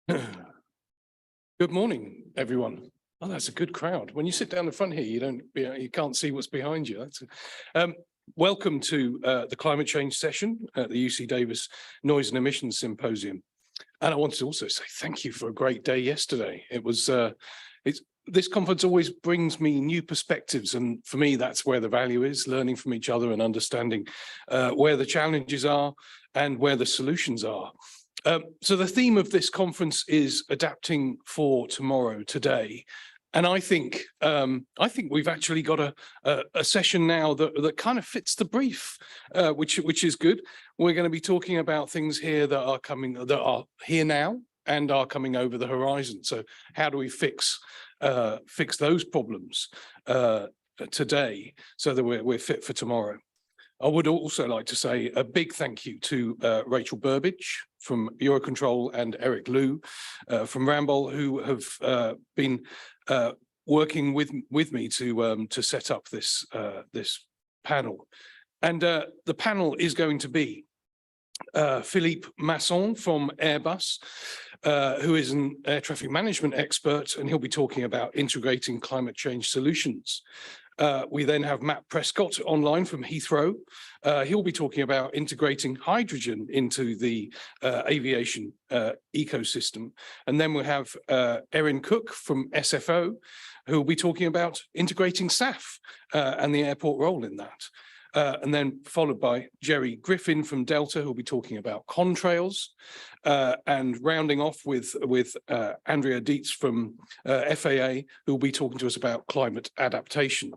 Good morning, everyone. Oh, that's a good crowd. When you sit down the front here, you can't see what's behind you. Welcome to the climate change session at the UC Davis Noise and Emissions Symposium. And I wanted to also say thank you for a great day yesterday. This conference always brings me new perspectives, and for me, that's where the value is, learning from each other and understanding where the challenges are and where the solutions are. So the theme of this conference is adapting for tomorrow, today. And I think we've actually got a session now that kind of fits the brief, which is good. We're going to be talking about things here that are here now and are coming over the horizon. So how do we fix those problems today so that we're fit for tomorrow? I would also like to say a big thank you to Rachel Burbidge from Eurocontrol and Eric Liu from Ramboll, who have been working with me to set up this panel. And the panel is going to be Philippe Masson from Airbus, who is an air traffic management expert, and he'll be talking about integrating climate change solutions. We then have Matt Prescott online from Heathrow. He'll be talking about integrating hydrogen into the aviation ecosystem. And then we'll have Erin Cook from SFO, who will be talking about integrating SAF and the airport role in that. And then followed by Jerry Griffin from Delta, who'll be talking about contrails, and rounding off with Andrea Dietz from FAA, who'll be talking to us about climate adaptation.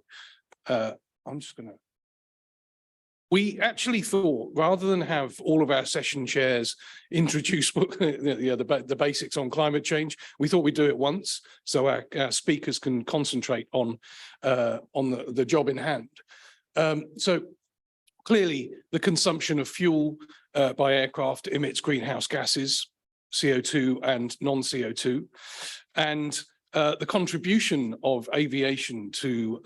We actually thought, rather than have all of our session chairs introduce the basics on climate change, we thought we'd do it once so our speakers can concentrate on the job in hand. So clearly the consumption of fuel by aircraft emits greenhouse gases, CO2 and non-CO2, and the contribution of aviation to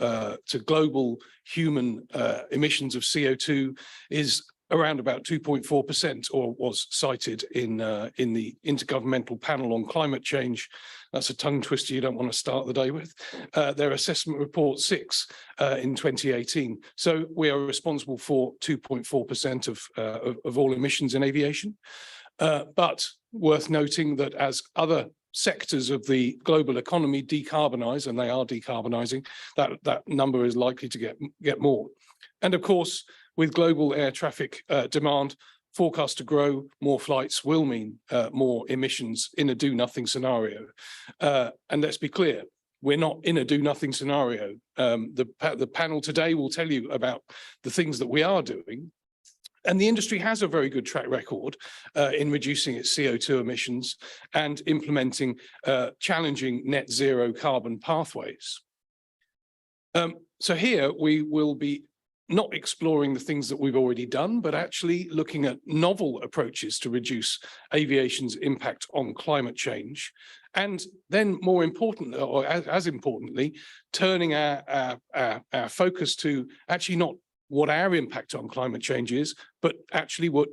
global human emissions of CO2 is around about 2.4%, or was cited in the Intergovernmental Panel on Climate Change. That's a tongue twister you don't want to start the day with. Their assessment report 6 in 2018. So we are responsible for 2.4% of all emissions in aviation. But worth noting that as other sectors of the global economy decarbonize, and they are decarbonizing, that number is likely to get more. And of course, with global air traffic demand forecast to grow, more flights will mean more emissions in a do-nothing scenario. And let's be clear, we're not in a do-nothing scenario. The panel today will tell you about the things that we are doing. And the industry has a very good track record in reducing its CO2 emissions and implementing challenging net zero carbon pathways. So here we will be not exploring the things that we've already done, but actually looking at novel approaches to reduce aviation's impact on climate change. And then more importantly, or as importantly, turning our focus to actually not what our impact on climate change is, but actually what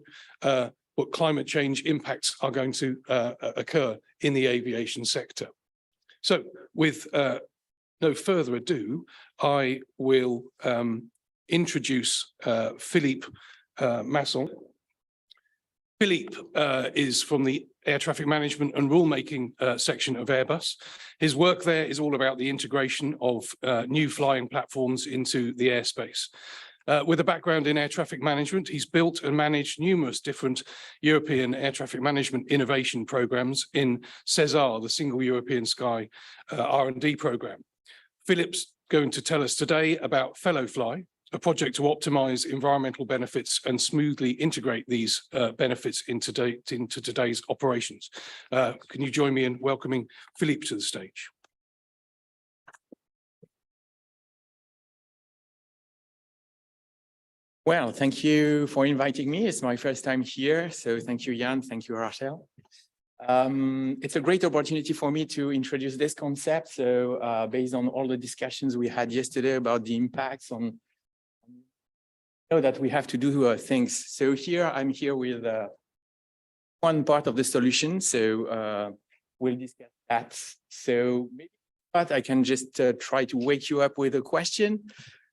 climate change impacts are going to occur in the aviation sector. So with no further ado, I will introduce Philippe Masson. Philippe is from the Air Traffic Management and Rulemaking section of Airbus. His work there is all about the integration of new flying platforms into the airspace. With a background in air traffic management, he's built and managed numerous different European air traffic management innovation programs in CESAR, the Single European Sky R&D program. Philippe's going to tell us today about FellowFly, a project to optimize environmental benefits and smoothly integrate these benefits into today's operations. Can you join me in welcoming Philippe to the stage? Well, thank you for inviting me. It's my first time here, so thank you, Jan. Thank you, Rachel. It's a great opportunity for me to introduce this concept. So based on all the discussions we had yesterday about the impacts on that we have to do things. So here I'm here with one part of the solution. So we'll discuss that. So maybe but I can just try to wake you up with a question.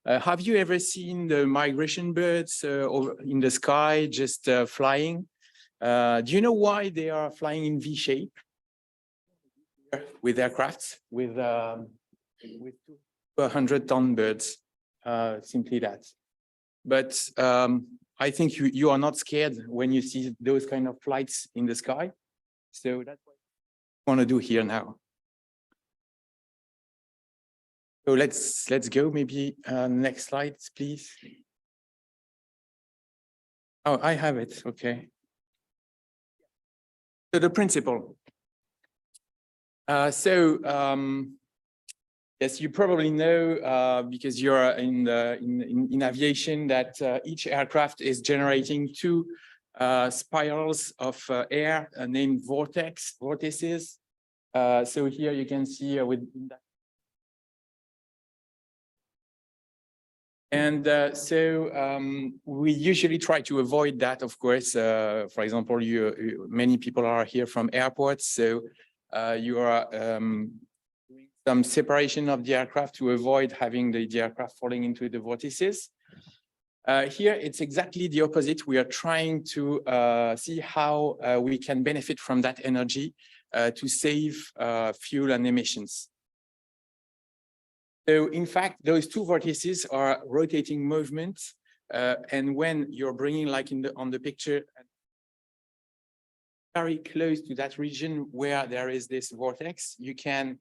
Have you ever seen the migration birds over in the sky just flying? Do you know why they are flying in V shape? With aircrafts, with 100-ton birds, simply that. But I think you are not scared when you see those kind of flights in the sky. So that's what I want to do here now. So let's go. Maybe next slide, please. Oh, I have it. Okay. So the principle. Yes, you probably know because you're in aviation that each aircraft is generating two spirals of air named vortices. So here you can see with that. And we usually try to avoid that, of course. For example, many people are here from airports, so you are some separation of the aircraft to avoid having the aircraft falling into the vortices. Here, it's exactly the opposite. We are trying to see how we can benefit from that energy to save fuel and emissions. So in fact, those two vortices are rotating movements. And when you're bringing, like on the picture, very close to that region where there is this vortex, you can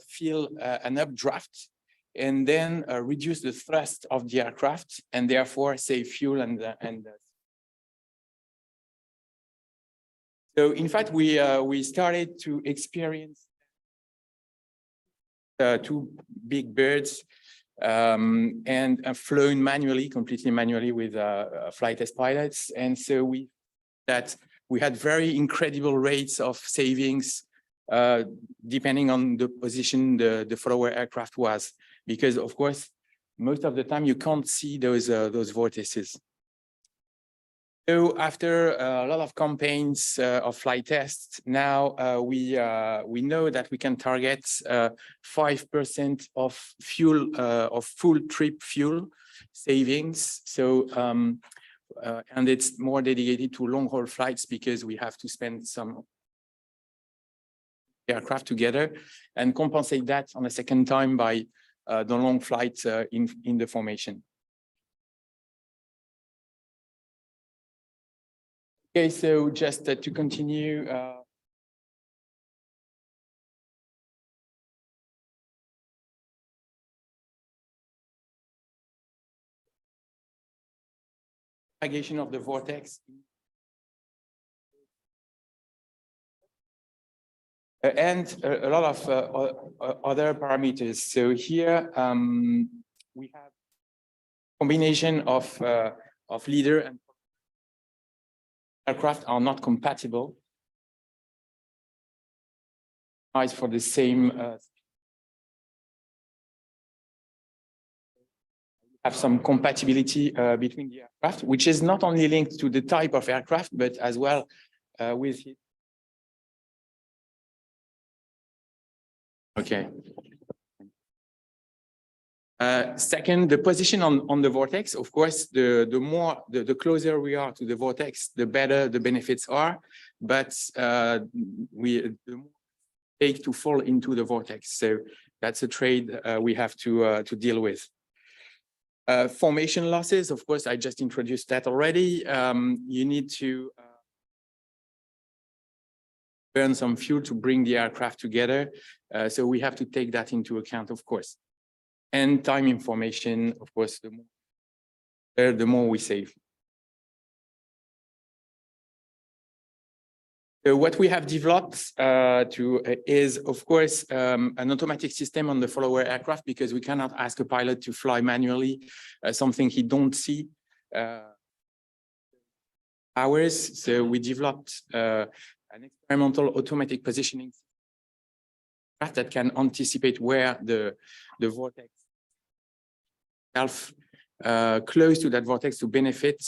feel an updraft and then reduce the thrust of the aircraft and therefore save fuel and so in fact we started to experience two big birds and flown manually, completely manually with flight test pilots, and so we had very incredible rates of savings depending on the position the follower aircraft was, because of course most of the time you can't see those vortices. So after a lot of campaigns of flight tests, now we know that we can target 5% of fuel of full trip fuel savings. So and it's more dedicated to long haul flights because we have to spend some aircraft together and compensate that on a second time by the long flights in the formation. Okay, so just to continue. Propagation of the vortex. And a lot of other parameters. So here we have combination of leader and aircraft are not compatible. For the same have some compatibility between the aircraft, which is not only linked to the type of aircraft, but as well with it. Okay. Second, the position on the vortex. Of course, the closer we are to the vortex, the better the benefits are. But the more take to fall into the vortex. So that's a trade we have to deal with. Formation losses. Of course, I just introduced that already. You need to burn some fuel to bring the aircraft together. So we have to take that into account, of course. And time information, of course, the more we save. So what we have developed is, of course, an automatic system on the follower aircraft, because we cannot ask a pilot to fly manually something he don't see hours. So we developed an experimental automatic positioning that can anticipate where the vortex itself, close to that vortex to benefit,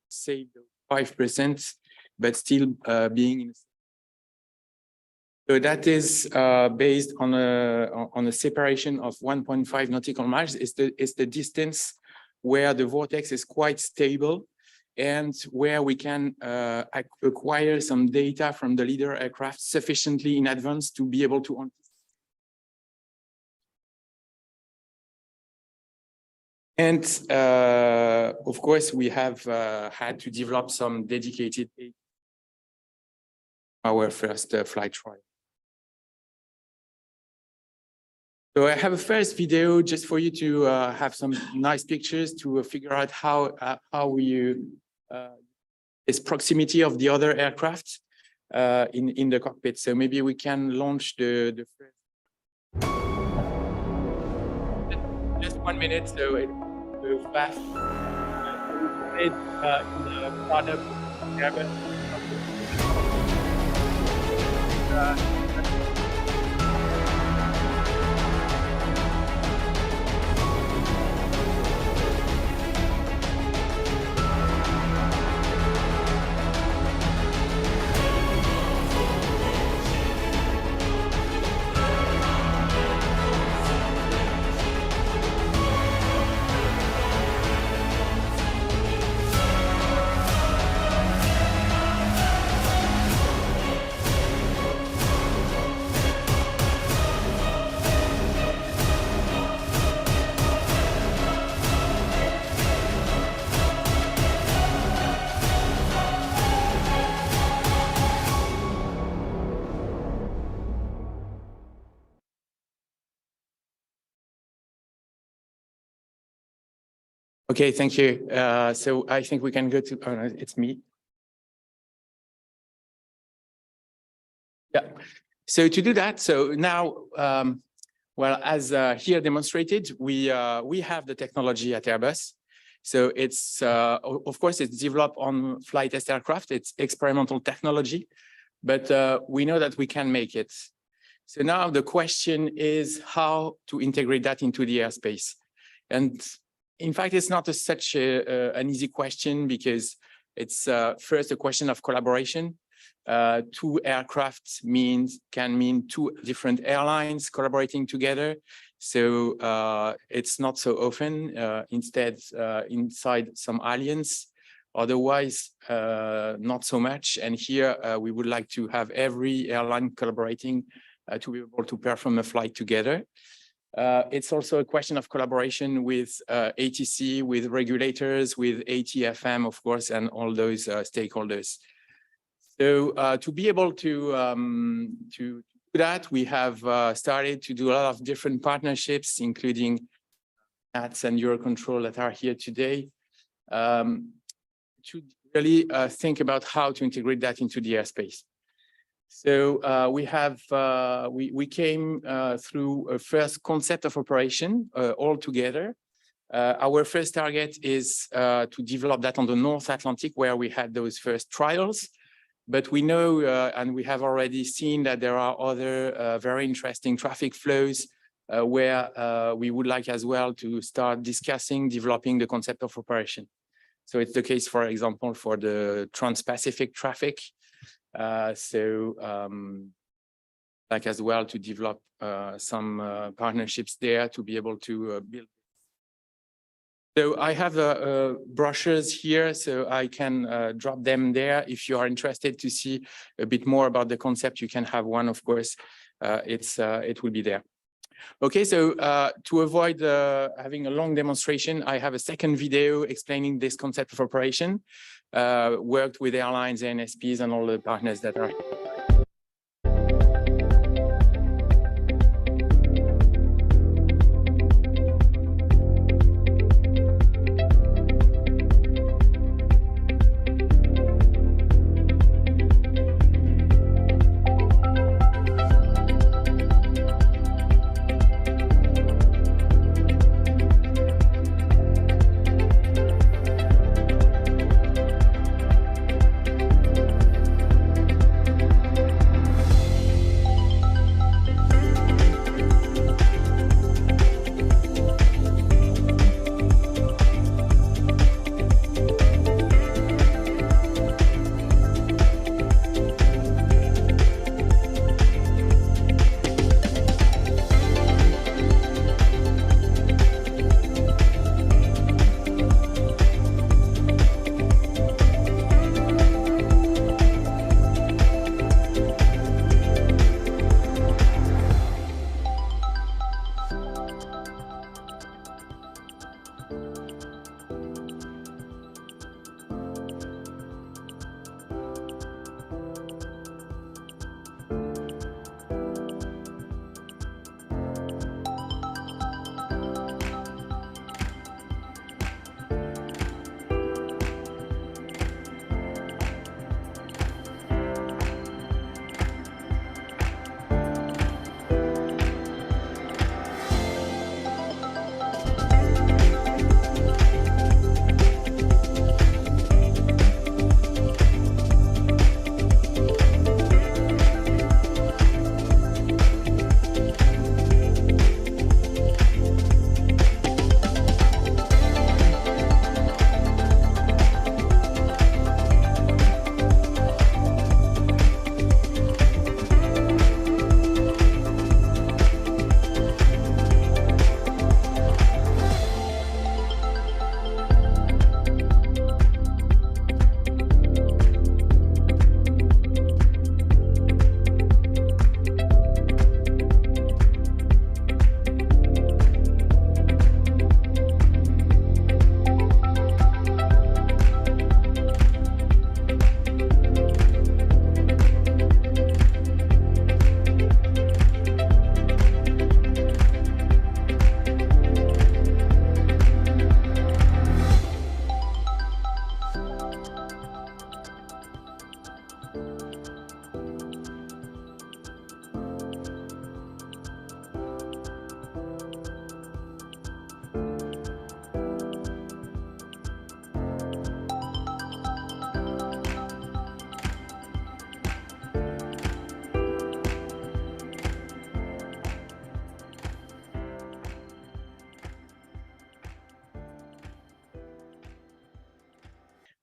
save 5%, but still being in So that is based on a separation of 1.5 nautical miles. It's the distance where the vortex is quite stable and where we can acquire some data from the leader aircraft sufficiently in advance to be able to anticipate. And of course, we have had to develop some dedicated our first flight trial. So I have a first video just for you to have some nice pictures to figure out how we this proximity of the other aircraft in the cockpit. So maybe we can launch the first. Just 1 minute, so it goes fast. In the product Airbus. Okay, thank you. So I think we can go to, oh, no, it's me. Yeah, so to do that, so now, well, as here demonstrated, we have the technology at Airbus. So it's, of course, it's developed on flight test aircraft, it's experimental technology, but we know that we can make it. So now the question is how to integrate that into the airspace. And in fact, it's not such an easy question because it's first a question of collaboration. Two aircraft can mean two different airlines collaborating together. So it's not so often, instead inside some alliance, otherwise not so much. And here we would like to have every airline collaborating to be able to perform a flight together. It's also a question of collaboration with ATC, with regulators, with ATFM, of course, and all those stakeholders. So to be able to do that, we have started to do a lot of different partnerships, including NATS and Eurocontrol that are here today, to really think about how to integrate that into the airspace. So we came through a first concept of operation all together. Our first target is to develop that on the North Atlantic, where we had those first trials. But we know, and we have already seen that there are other very interesting traffic flows where we would like as well to start discussing, developing the concept of operation. So it's the case, for example, for the Trans-Pacific traffic. Like as well to develop some partnerships there to be able to build. So I have brochures here, so I can drop them there. If you are interested to see a bit more about the concept, you can have one, of course. It will be there. Okay, so to avoid having a long demonstration, I have a second video explaining this concept of operation, worked with airlines, NSPs, and all the partners that are.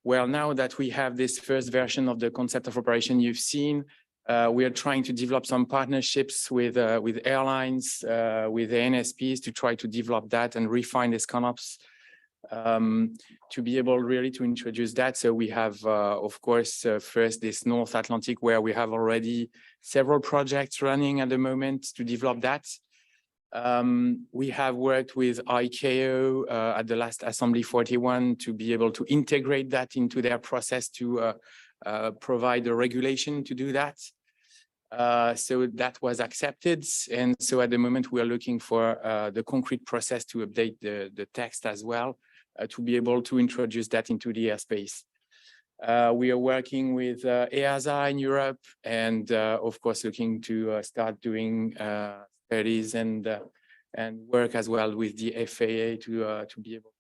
Well, now that we have this first version of the concept of operation you've seen, we are trying to develop some partnerships with airlines, with the NSPs to try to develop that and refine these ConOps to be able really to introduce that. So we have, of course, first this North Atlantic where we have already several projects running at the moment to develop that. We have worked with ICAO at the last Assembly 41 to be able to integrate that into their process to provide a regulation to do that. So that was accepted. And so at the moment, we are looking for the concrete process to update the text as well, to be able to introduce that into the airspace. We are working with EASA in Europe and of course, looking to start doing studies and work as well with the FAA to be able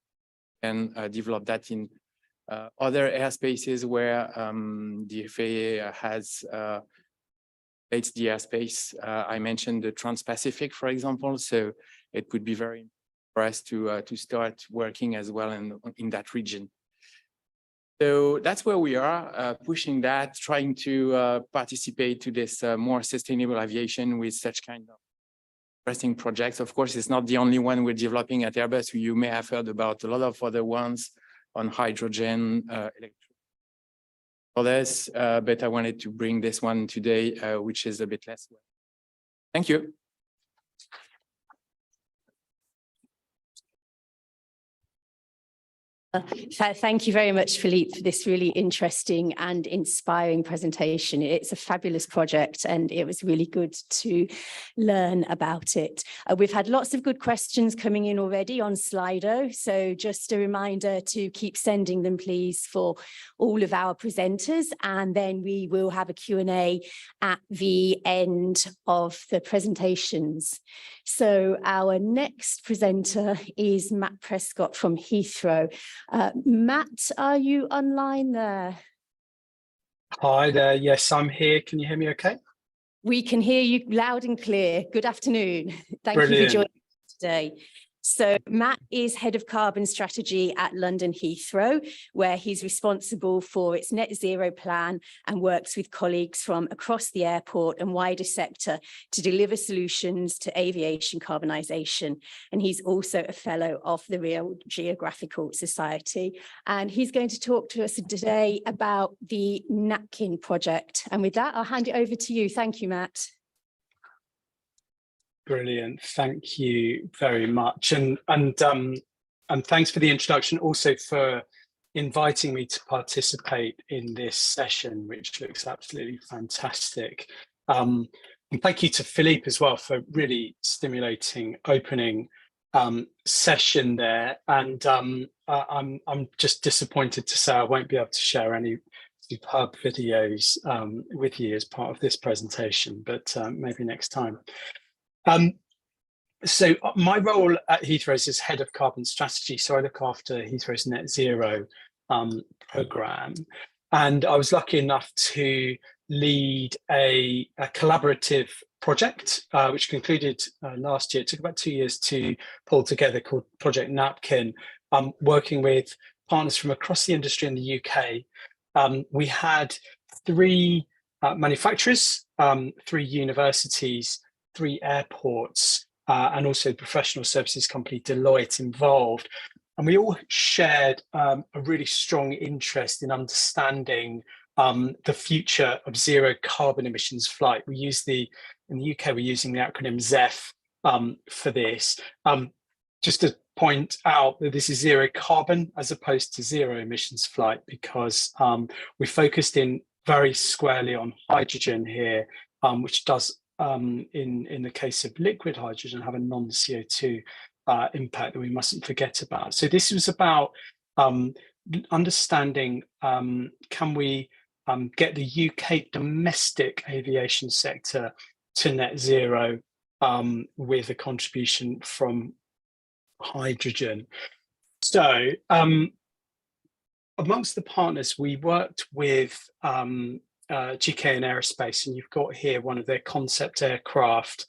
and develop that in other airspaces where the FAA has it's the airspace. I mentioned the Trans-Pacific, for example, so it would be very for us to start working as well in that region. So that's where we are, pushing that, trying to participate to this more sustainable aviation with such kind of interesting projects. Of course, it's not the only one we're developing at Airbus. You may have heard about a lot of other ones on hydrogen, others, but I wanted to bring this one today, which is a bit less. Thank you. Thank you very much, Philippe, for this really interesting and inspiring presentation. It's a fabulous project and it was really good to learn about it. We've had lots of good questions coming in already on Slido, so just a reminder to keep sending them, please, for all of our presenters, and then we will have a Q&A at the end of the presentations. So our next presenter is Matt Prescott from Heathrow. Matt, are you online there? Hi there. Yes, I'm here. Can you hear me okay? We can hear you loud and clear. Good afternoon. Thank you for joining us today. So Matt is head of carbon strategy at London Heathrow, where he's responsible for its net zero plan and works with colleagues from across the airport and wider sector to deliver solutions to aviation carbonisation. And he's also a fellow of the Royal Geographical Society. And he's going to talk to us today about the napkin project. And with that, I'll hand it over to you. Thank you, Matt. Brilliant. Thank you very much. And thanks for the introduction, also for inviting me to participate in this session, which looks absolutely fantastic. And thank you to Philippe as well for really stimulating opening session there. And I'm just disappointed to say I won't be able to share any superb videos with you as part of this presentation, but maybe next time. So my role at Heathrow is as head of carbon strategy. So I look after Heathrow's net zero program. And I was lucky enough to lead a collaborative project, which concluded last year. It took about 2 years to pull together, called Project Napkin, working with partners from across the industry in the UK. We had 3 manufacturers, 3 universities, 3 airports, and also professional services company Deloitte involved. And we all shared a really strong interest in understanding the future of zero carbon emissions flight. We use in the UK, we're using the acronym ZEF for this. Just to point out that this is zero carbon as opposed to zero emissions flight, because we focused in very squarely on hydrogen here, which does in the case of liquid hydrogen have a non-CO2 impact that we mustn't forget about. So this was about understanding, can we get the UK domestic aviation sector to net zero with a contribution from hydrogen. So amongst the partners, we worked with GKN Aerospace, and you've got here one of their concept aircraft,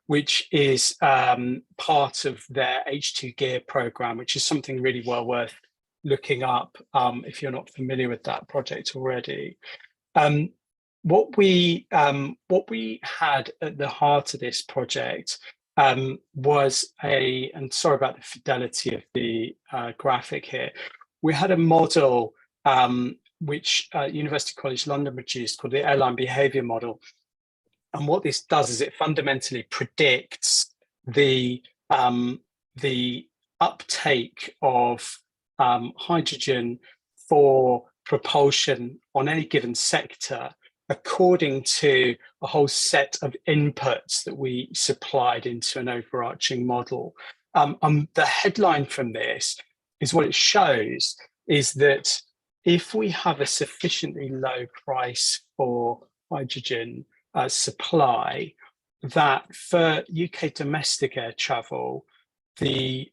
which is part of their H2 gear program, which is something really well worth looking up if you're not familiar with that project already. What we had at the heart of this project was and sorry about the fidelity of the graphic here. We had a model which University College London produced called the airline behaviour model. And what this does is it fundamentally predicts the uptake of hydrogen for propulsion on any given sector according to a whole set of inputs that we supplied into an overarching model. The headline from this is what it shows is that if we have a sufficiently low price for hydrogen supply, that for UK domestic air travel, the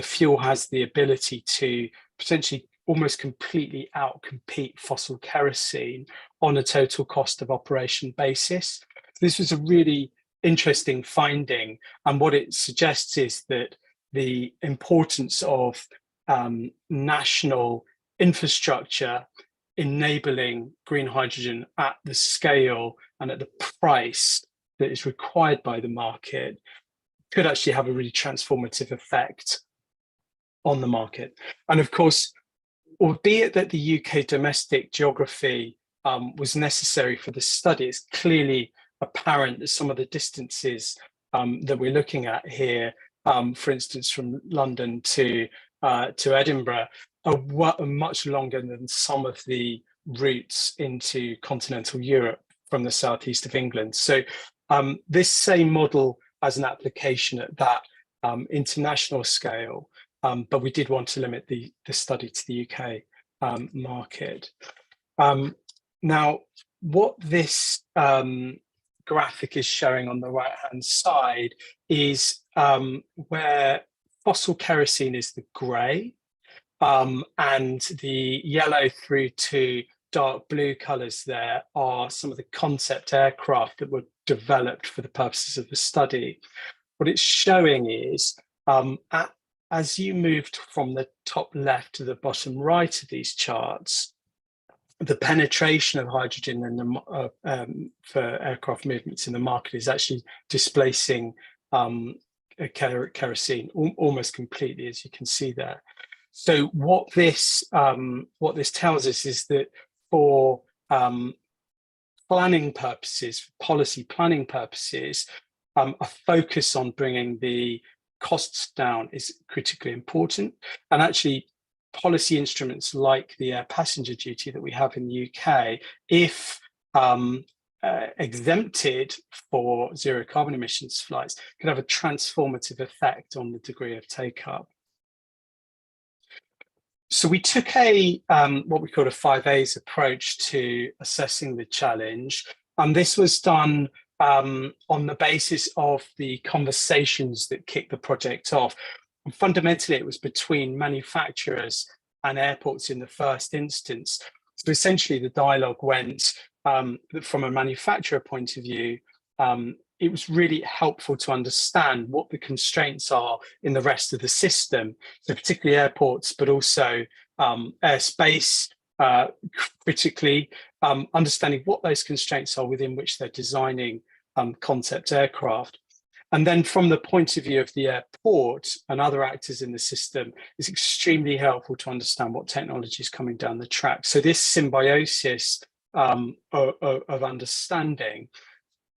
fuel has the ability to potentially almost completely outcompete fossil kerosene on a total cost of operation basis. This was a really interesting finding, and what it suggests is that the importance of national infrastructure enabling green hydrogen at the scale and at the price that is required by the market could actually have a really transformative effect on the market. And of course, albeit that the UK domestic geography was necessary for the study, it's clearly apparent that some of the distances that we're looking at here, for instance, from London to Edinburgh, are much longer than some of the routes into continental Europe from the southeast of England. So this same model has an application at that international scale, but we did want to limit the study to the UK market. Now, what this graphic is showing on the right-hand side is where fossil kerosene is the grey, and the yellow through to dark blue colours there are some of the concept aircraft that were developed for the purposes of the study. What it's showing is as you moved from the top left to the bottom right of these charts, the penetration of hydrogen in the, for aircraft movements in the market is actually displacing kerosene almost completely, as you can see there. So what this tells us is that for planning purposes, for policy planning purposes, a focus on bringing the costs down is critically important. And actually, policy instruments like the air passenger duty that we have in the UK, if exempted for zero carbon emissions flights, could have a transformative effect on the degree of take-up. So we took a what we call a 5A's approach to assessing the challenge, and this was done on the basis of the conversations that kicked the project off. And fundamentally, it was between manufacturers and airports in the first instance. So essentially, the dialogue went from a manufacturer point of view. It was really helpful to understand what the constraints are in the rest of the system, so particularly airports, but also airspace, critically, understanding what those constraints are within which they're designing concept aircraft. And then from the point of view of the airport and other actors in the system, it's extremely helpful to understand what technology is coming down the track. So this symbiosis of understanding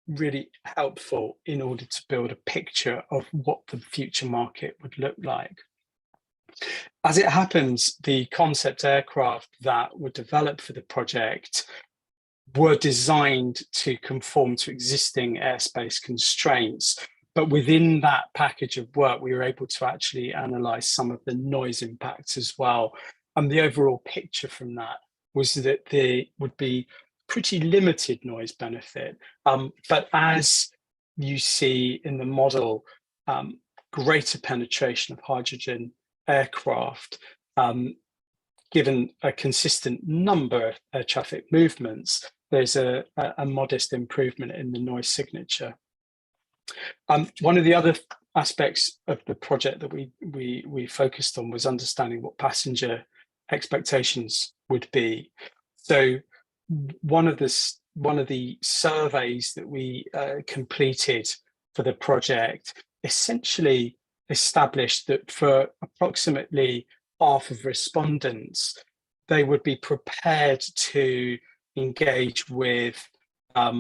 really helpful in order to build a picture of what the future market would look like. As it happens, the concept aircraft that were developed for the project were designed to conform to existing airspace constraints. But within that package of work, we were able to actually analyze some of the noise impacts as well. And the overall picture from that was that there would be pretty limited noise benefit. But as you see in the model, greater penetration of hydrogen aircraft, given a consistent number of air traffic movements, there's a modest improvement in the noise signature. One of the other aspects of the project that we focused on was understanding what passenger expectations would be. So one of the surveys that we completed for the project essentially established that for approximately half of respondents, they would be prepared to engage with a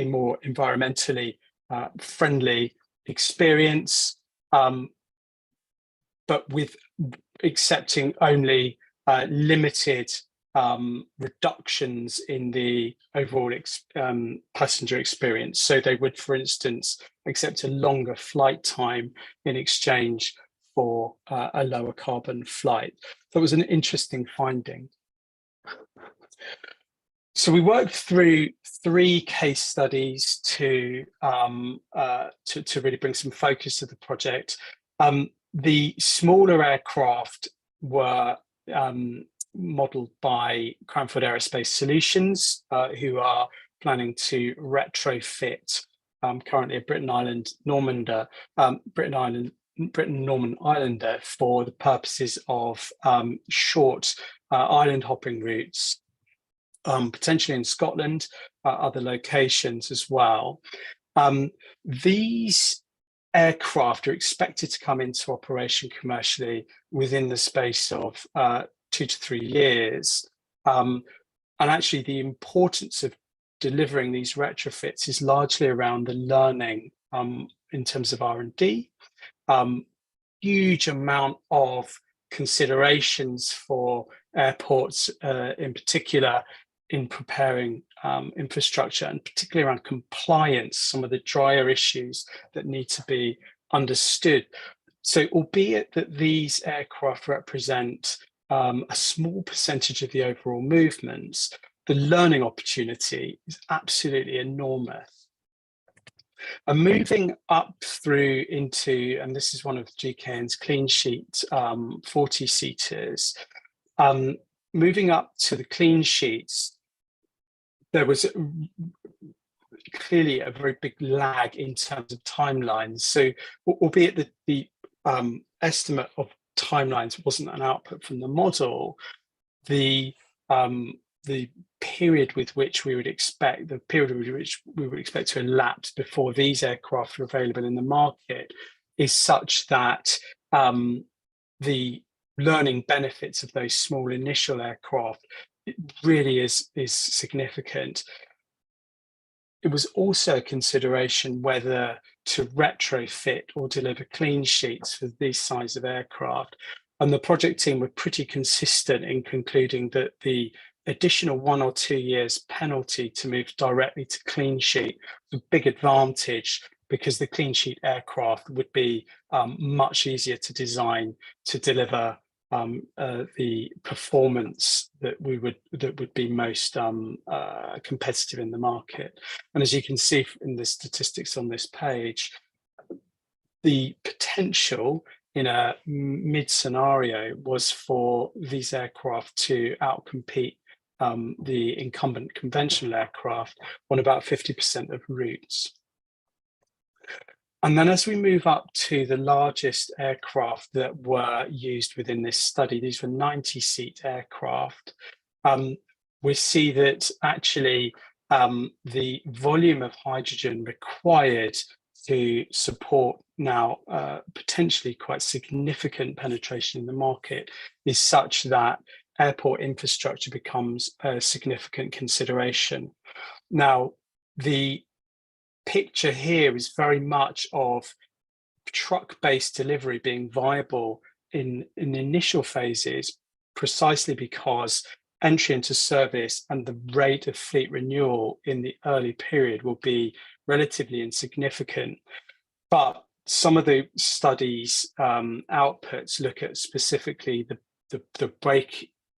more environmentally friendly experience, but with accepting only limited reductions in the overall passenger experience. So they would, for instance, accept a longer flight time in exchange for a lower carbon flight. That was an interesting finding. So we worked through 3 case studies to really bring some focus to the project. The smaller aircraft were modelled by Cranfield Aerospace Solutions, who are planning to retrofit currently a Britten Norman Islander for the purposes of short island hopping routes, potentially in Scotland, other locations as well. These aircraft are expected to come into operation commercially within the space of 2 to 3 years. And actually the importance of delivering these retrofits is largely around the learning in terms of R&D. Huge amount of considerations for airports in particular in preparing infrastructure, and particularly around compliance, some of the drier issues that need to be understood. So albeit that these aircraft represent a small percentage of the overall movements, the learning opportunity is absolutely enormous. And moving up through into, and this is one of GKN's clean sheet 40-seaters, moving up to the clean sheets, there was clearly a very big lag in terms of timelines. So albeit that the estimate of timelines wasn't an output from the model, the period with which we would expect, to elapse before these aircraft are available in the market is such that the learning benefits of those small initial aircraft, it really is significant. It was also a consideration whether to retrofit or deliver clean sheets for these size of aircraft. And the project team were pretty consistent in concluding that the additional 1 or 2 years penalty to move directly to clean sheet was a big advantage, because the clean sheet aircraft would be much easier to design to deliver the performance that would be most competitive in the market. And as you can see in the statistics on this page, the potential in a mid scenario was for these aircraft to outcompete the incumbent conventional aircraft on about 50% of routes. And then as we move up to the largest aircraft that were used within this study, these were 90-seat aircraft, we see that actually the volume of hydrogen required to support now potentially quite significant penetration in the market is such that airport infrastructure becomes a significant consideration. Now, the picture here is very much of truck-based delivery being viable in the initial phases, precisely because entry into service and the rate of fleet renewal in the early period will be relatively insignificant. But some of the studies outputs look at specifically the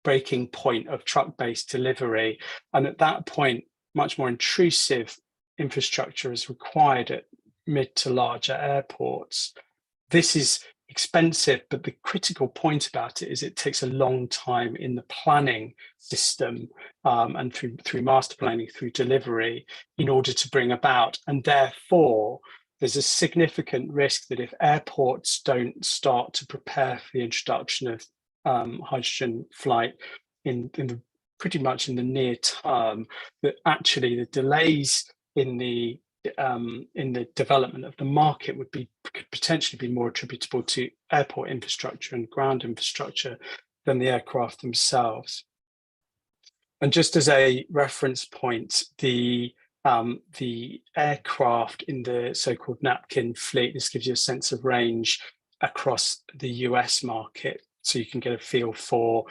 breaking point of truck-based delivery, and at that point much more intrusive infrastructure is required at mid to larger airports. This is expensive, but the critical point about it is it takes a long time in the planning system and through master planning, through delivery, in order to bring about. And therefore, there's a significant risk that if airports don't start to prepare for the introduction of hydrogen flight pretty much in the near term, that actually the delays in the development of the market could potentially be more attributable to airport infrastructure and ground infrastructure than the aircraft themselves. And just as a reference point, the aircraft in the so-called napkin fleet, this gives you a sense of range across the US market, so you can get a feel for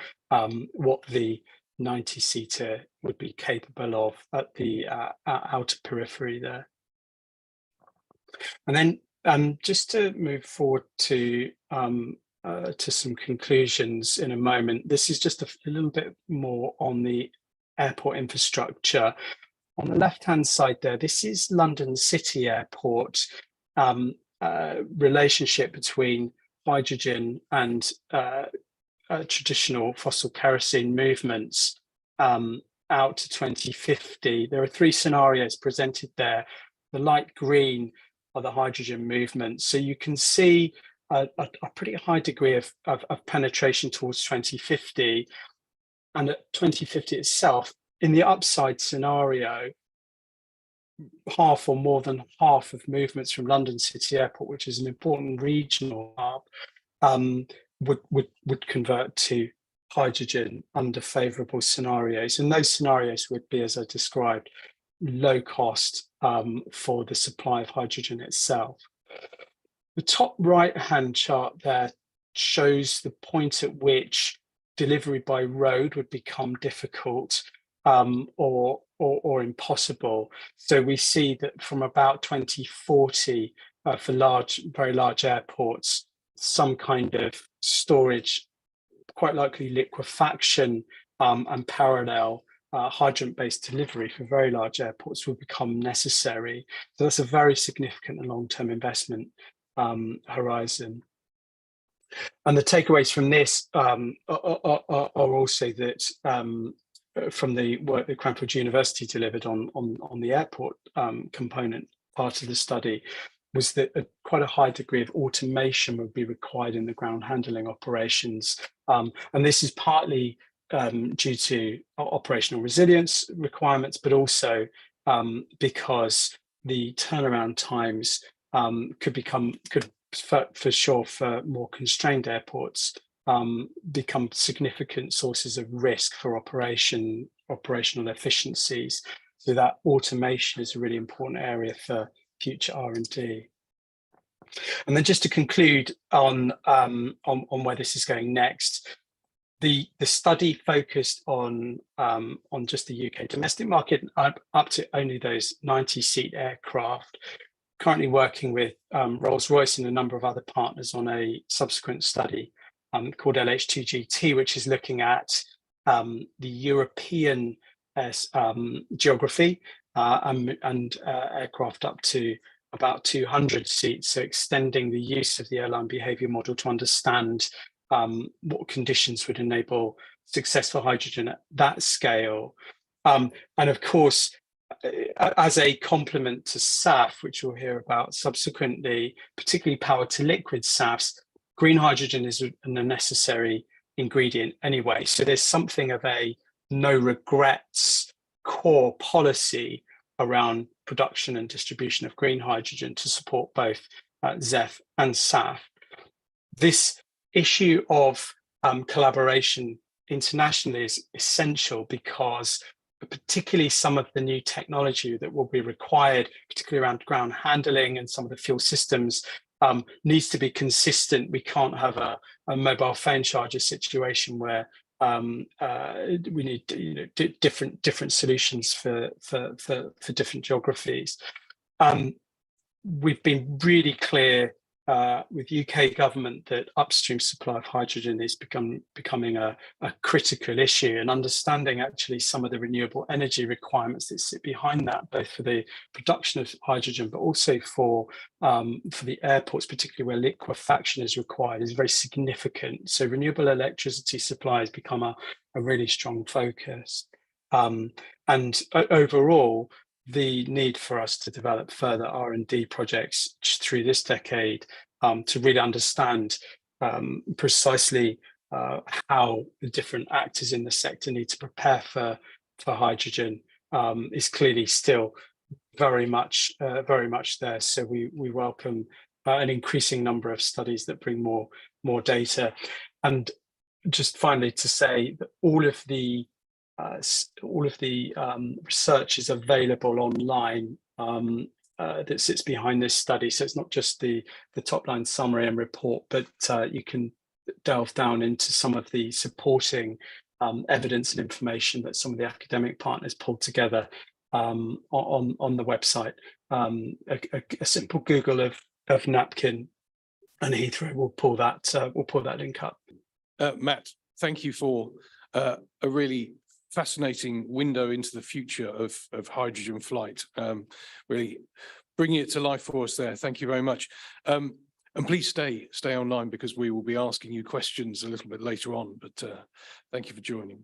what the 90-seater would be capable of at the outer periphery there. And then just to move forward to some conclusions in a moment, this is just a little bit more on the airport infrastructure. On the left-hand side there, this is London City Airport, relationship between hydrogen and traditional fossil kerosene movements out to 2050. There are 3 scenarios presented there. The light green are the hydrogen movements. So you can see a pretty high degree of penetration towards 2050. And at 2050 itself, in the upside scenario, half or more than half of movements from London City Airport, which is an important regional hub, would convert to hydrogen under favourable scenarios. And those scenarios would be, as I described, low cost for the supply of hydrogen itself. The top right-hand chart there shows the point at which delivery by road would become difficult or impossible. So we see that from about 2040 for very large airports, some kind of storage, quite likely liquefaction and parallel hydrant-based delivery for very large airports will become necessary. So that's a very significant and long-term investment horizon. And the takeaways from this are also that from the work that Cranfield University delivered on the airport component part of the study, was that quite a high degree of automation would be required in the ground handling operations. And this is partly due to operational resilience requirements, but also because the turnaround times could for sure for more constrained airports become significant sources of risk for operational efficiencies. So that automation is a really important area for future R&D. And then just to conclude on where this is going next, the study focused on just the UK domestic market up to only those 90-seat aircraft. Currently working with Rolls-Royce and a number of other partners on a subsequent study called LH2GT, which is looking at the European geography and aircraft up to about 200 seats, so extending the use of the airline behaviour model to understand what conditions would enable successful hydrogen at that scale. And of course, as a complement to SAF, which we'll hear about subsequently, particularly power to liquid SAFs, green hydrogen is a necessary ingredient anyway. So there's something of a no regrets core policy around production and distribution of green hydrogen to support both ZEF and SAF. This issue of collaboration internationally is essential because particularly some of the new technology that will be required, particularly around ground handling and some of the fuel systems, needs to be consistent. We can't have a mobile phone charger situation where we need different solutions for different geographies. We've been really clear with UK government that upstream supply of hydrogen is becoming a critical issue, and understanding actually some of the renewable energy requirements that sit behind that, both for the production of hydrogen, but also for the airports, particularly where liquefaction is required, is very significant. So renewable electricity supply has become a really strong focus. And overall, the need for us to develop further R&D projects through this decade to really understand precisely how the different actors in the sector need to prepare for hydrogen is clearly still very much there. So we welcome an increasing number of studies that bring more data. And just finally to say that all of the research is available online that sits behind this study. So it's not just the top line summary and report, but you can delve down into some of the supporting evidence and information that some of the academic partners pulled together on the website. A simple Google of napkin and Heathrow will pull that link up. Matt, thank you for a really fascinating window into the future of hydrogen flight. Really bringing it to life for us there. Thank you very much. And please stay online, because we will be asking you questions a little bit later on, but thank you for joining.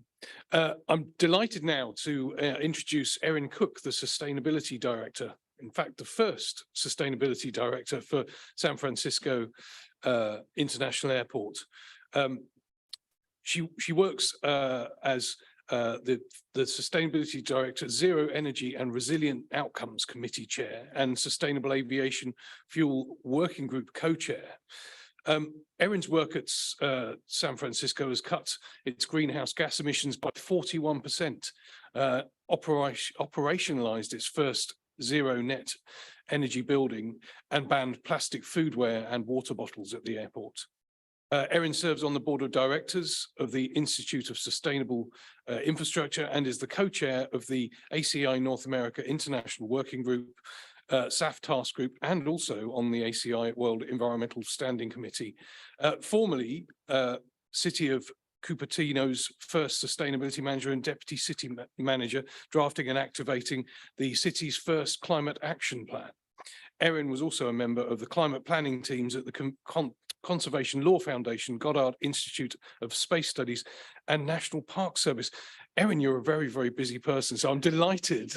I'm delighted now to introduce Erin Cook, the Sustainability Director. In fact, the first Sustainability Director for San Francisco International Airport. She works as the Sustainability Director, Zero Energy and Resilient Outcomes Committee Chair, and Sustainable Aviation Fuel Working Group Co-Chair. Erin's work at San Francisco has cut its greenhouse gas emissions by 41%, operationalized its first zero net energy building, and banned plastic foodware and water bottles at the airport. Erin serves on the board of directors of the Institute of Sustainable Infrastructure and is the co-chair of the ACI North America International Working Group, SAF Task Group, and also on the ACI World Environmental Standing Committee. Formerly, City of Cupertino's first sustainability manager and deputy city manager, drafting and activating the city's first climate action plan. Erin was also a member of the climate planning teams at the Conservation Law Foundation, Goddard Institute of Space Studies, and National Park Service. Erin, you're a very, very busy person, so I'm delighted.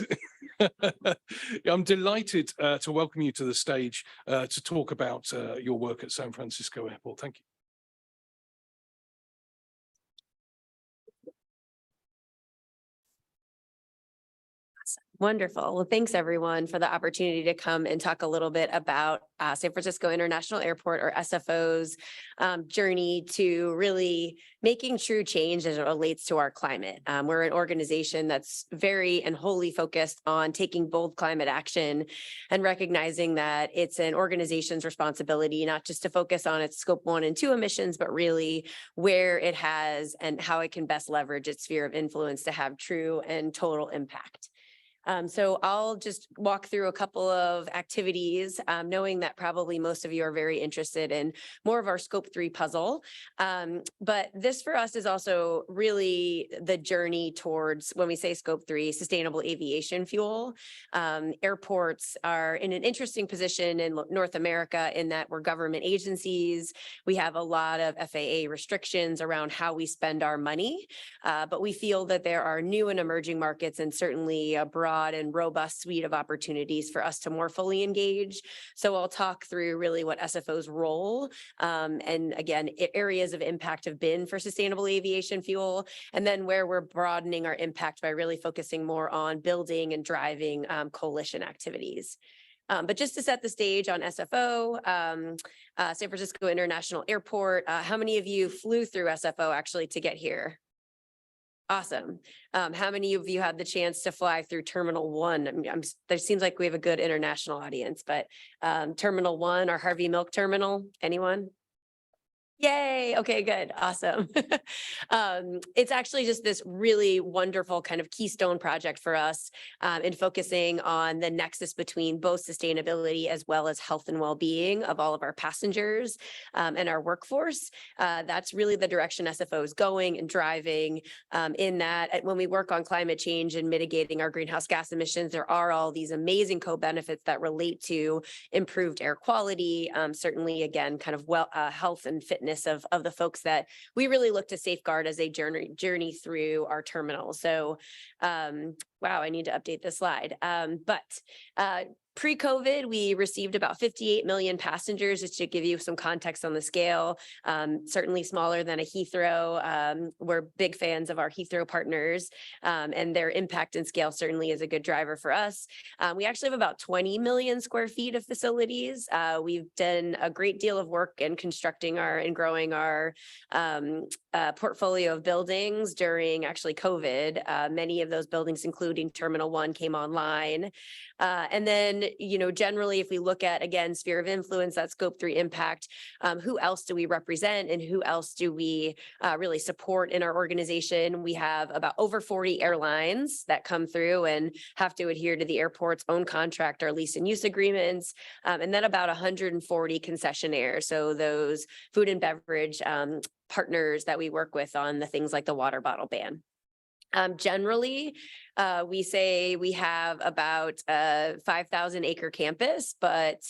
I'm delighted to welcome you to the stage to talk about your work at San Francisco Airport. Thank you. Wonderful. Well, thanks everyone for the opportunity to come and talk a little bit about San Francisco International Airport, or SFO's journey to really making true change as it relates to our climate. We're an organization that's very and wholly focused on taking bold climate action and recognizing that it's an organization's responsibility not just to focus on its scope 1 and 2 emissions, but really where it has and how it can best leverage its sphere of influence to have true and total impact. So I'll just walk through a couple of activities, knowing that probably most of you are very interested in more of our scope 3 puzzle. But this for us is also really the journey towards, when we say scope 3, sustainable aviation fuel. Airports are in an interesting position in North America in that we're government agencies. We have a lot of FAA restrictions around how we spend our money, but we feel that there are new and emerging markets and certainly a broad and robust suite of opportunities for us to more fully engage. So I'll talk through really what SFO's role and again, areas of impact have been for sustainable aviation fuel, and then where we're broadening our impact by really focusing more on building and driving coalition activities. But just to set the stage on SFO, San Francisco International Airport, how many of you flew through SFO actually to get here? Awesome. How many of you had the chance to fly through Terminal 1? There seems like we have a good international audience, but Terminal 1 or Harvey Milk Terminal, anyone? Yay. Okay, good. Awesome. It's actually just this really wonderful kind of keystone project for us in focusing on the nexus between both sustainability as well as health and well-being of all of our passengers and our workforce. That's really the direction SFO is going and driving in that when we work on climate change and mitigating our greenhouse gas emissions, there are all these amazing co-benefits that relate to improved air quality, certainly again, kind of health and fitness of the folks that we really look to safeguard as they journey through our terminal. So, wow, I need to update this slide. Pre-COVID, we received about 58 million passengers, just to give you some context on the scale, certainly smaller than a Heathrow. We're big fans of our Heathrow partners, and their impact and scale certainly is a good driver for us. We actually have about 20 million square feet of facilities. We've done a great deal of work in constructing and growing our portfolio of buildings during actually COVID. Many of those buildings, including Terminal 1, came online. And then, generally, if we look at, again, sphere of influence, that scope 3 impact, who else do we represent and who else do we really support in our organization? We have about over 40 airlines that come through and have to adhere to the airport's own contract or lease and use agreements, and then about 140 concessionaires. So those food and beverage partners that we work with on the things like the water bottle ban. Generally, we say we have about a 5,000 acre campus, but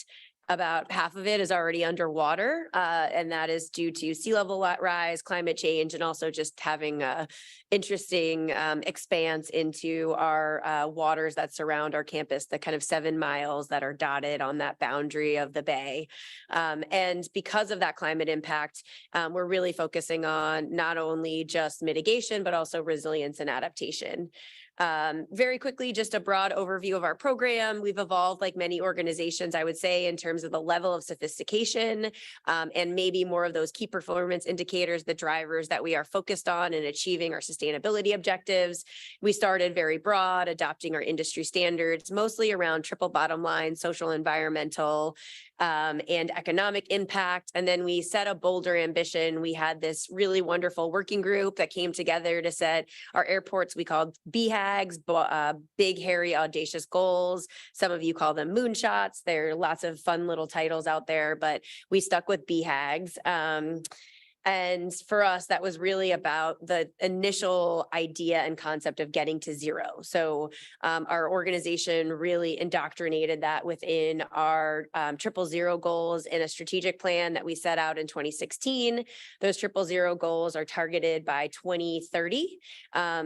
about half of it is already underwater, and that is due to sea level rise, climate change, and also just having a interesting expanse into our waters that surround our campus, the kind of 7 miles that are dotted on that boundary of the bay. And because of that climate impact, we're really focusing on not only just mitigation, but also resilience and adaptation. Very quickly, just a broad overview of our program. We've evolved like many organizations, I would say, in terms of the level of sophistication and maybe more of those key performance indicators, the drivers that we are focused on in achieving our sustainability objectives. We started very broad, adopting our industry standards, mostly around triple bottom line, social, environmental, and economic impact. And then we set a bolder ambition. We had this really wonderful working group that came together to set our airports, we called BHAGs, big, hairy, audacious goals. Some of you call them moonshots. There are lots of fun little titles out there, but we stuck with BHAGs. And for us, that was really about the initial idea and concept of getting to zero. So our organization really indoctrinated that within our 000 goals in a strategic plan that we set out in 2016. Those 000 goals are targeted by 2030.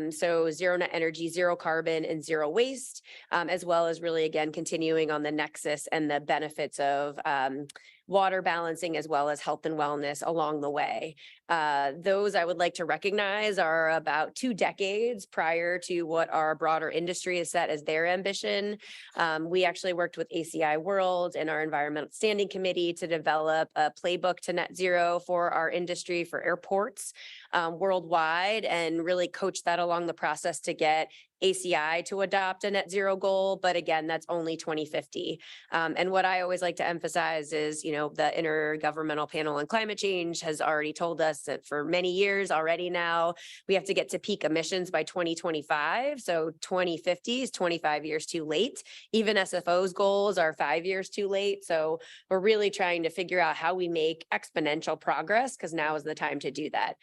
So zero net energy, zero carbon, and zero waste, as well as really, again, continuing on the nexus and the benefits of water balancing as well as health and wellness along the way. Those I would like to recognize are about 2 decades prior to what our broader industry has set as their ambition. We actually worked with ACI World and our Environmental Standing Committee to develop a playbook to net zero for our industry, for airports worldwide, and really coach that along the process to get ACI to adopt a net zero goal. But again, that's only 2050. And what I always like to emphasize is, the Intergovernmental Panel on Climate Change has already told us that for many years already now, we have to get to peak emissions by 2025. So 2050 is 25 years too late. Even SFO's goals are 5 years too late. So we're really trying to figure out how we make exponential progress, because now is the time to do that.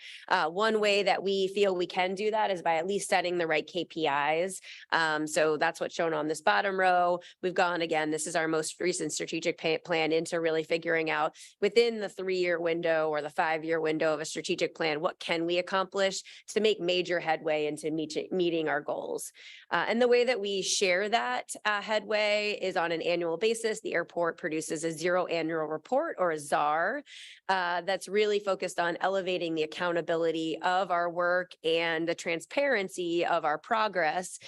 One way that we feel we can do that is by at least setting the right KPIs. So that's what's shown on this bottom row. We've gone, again, this is our most recent strategic plan into really figuring out within the 3-year window or the 5-year window of a strategic plan, what can we accomplish to make major headway into meeting our goals. And the way that we share that headway is on an annual basis. The airport produces a zero annual report, or a ZAR, that's really focused on elevating the accountability of our work and the transparency of our progress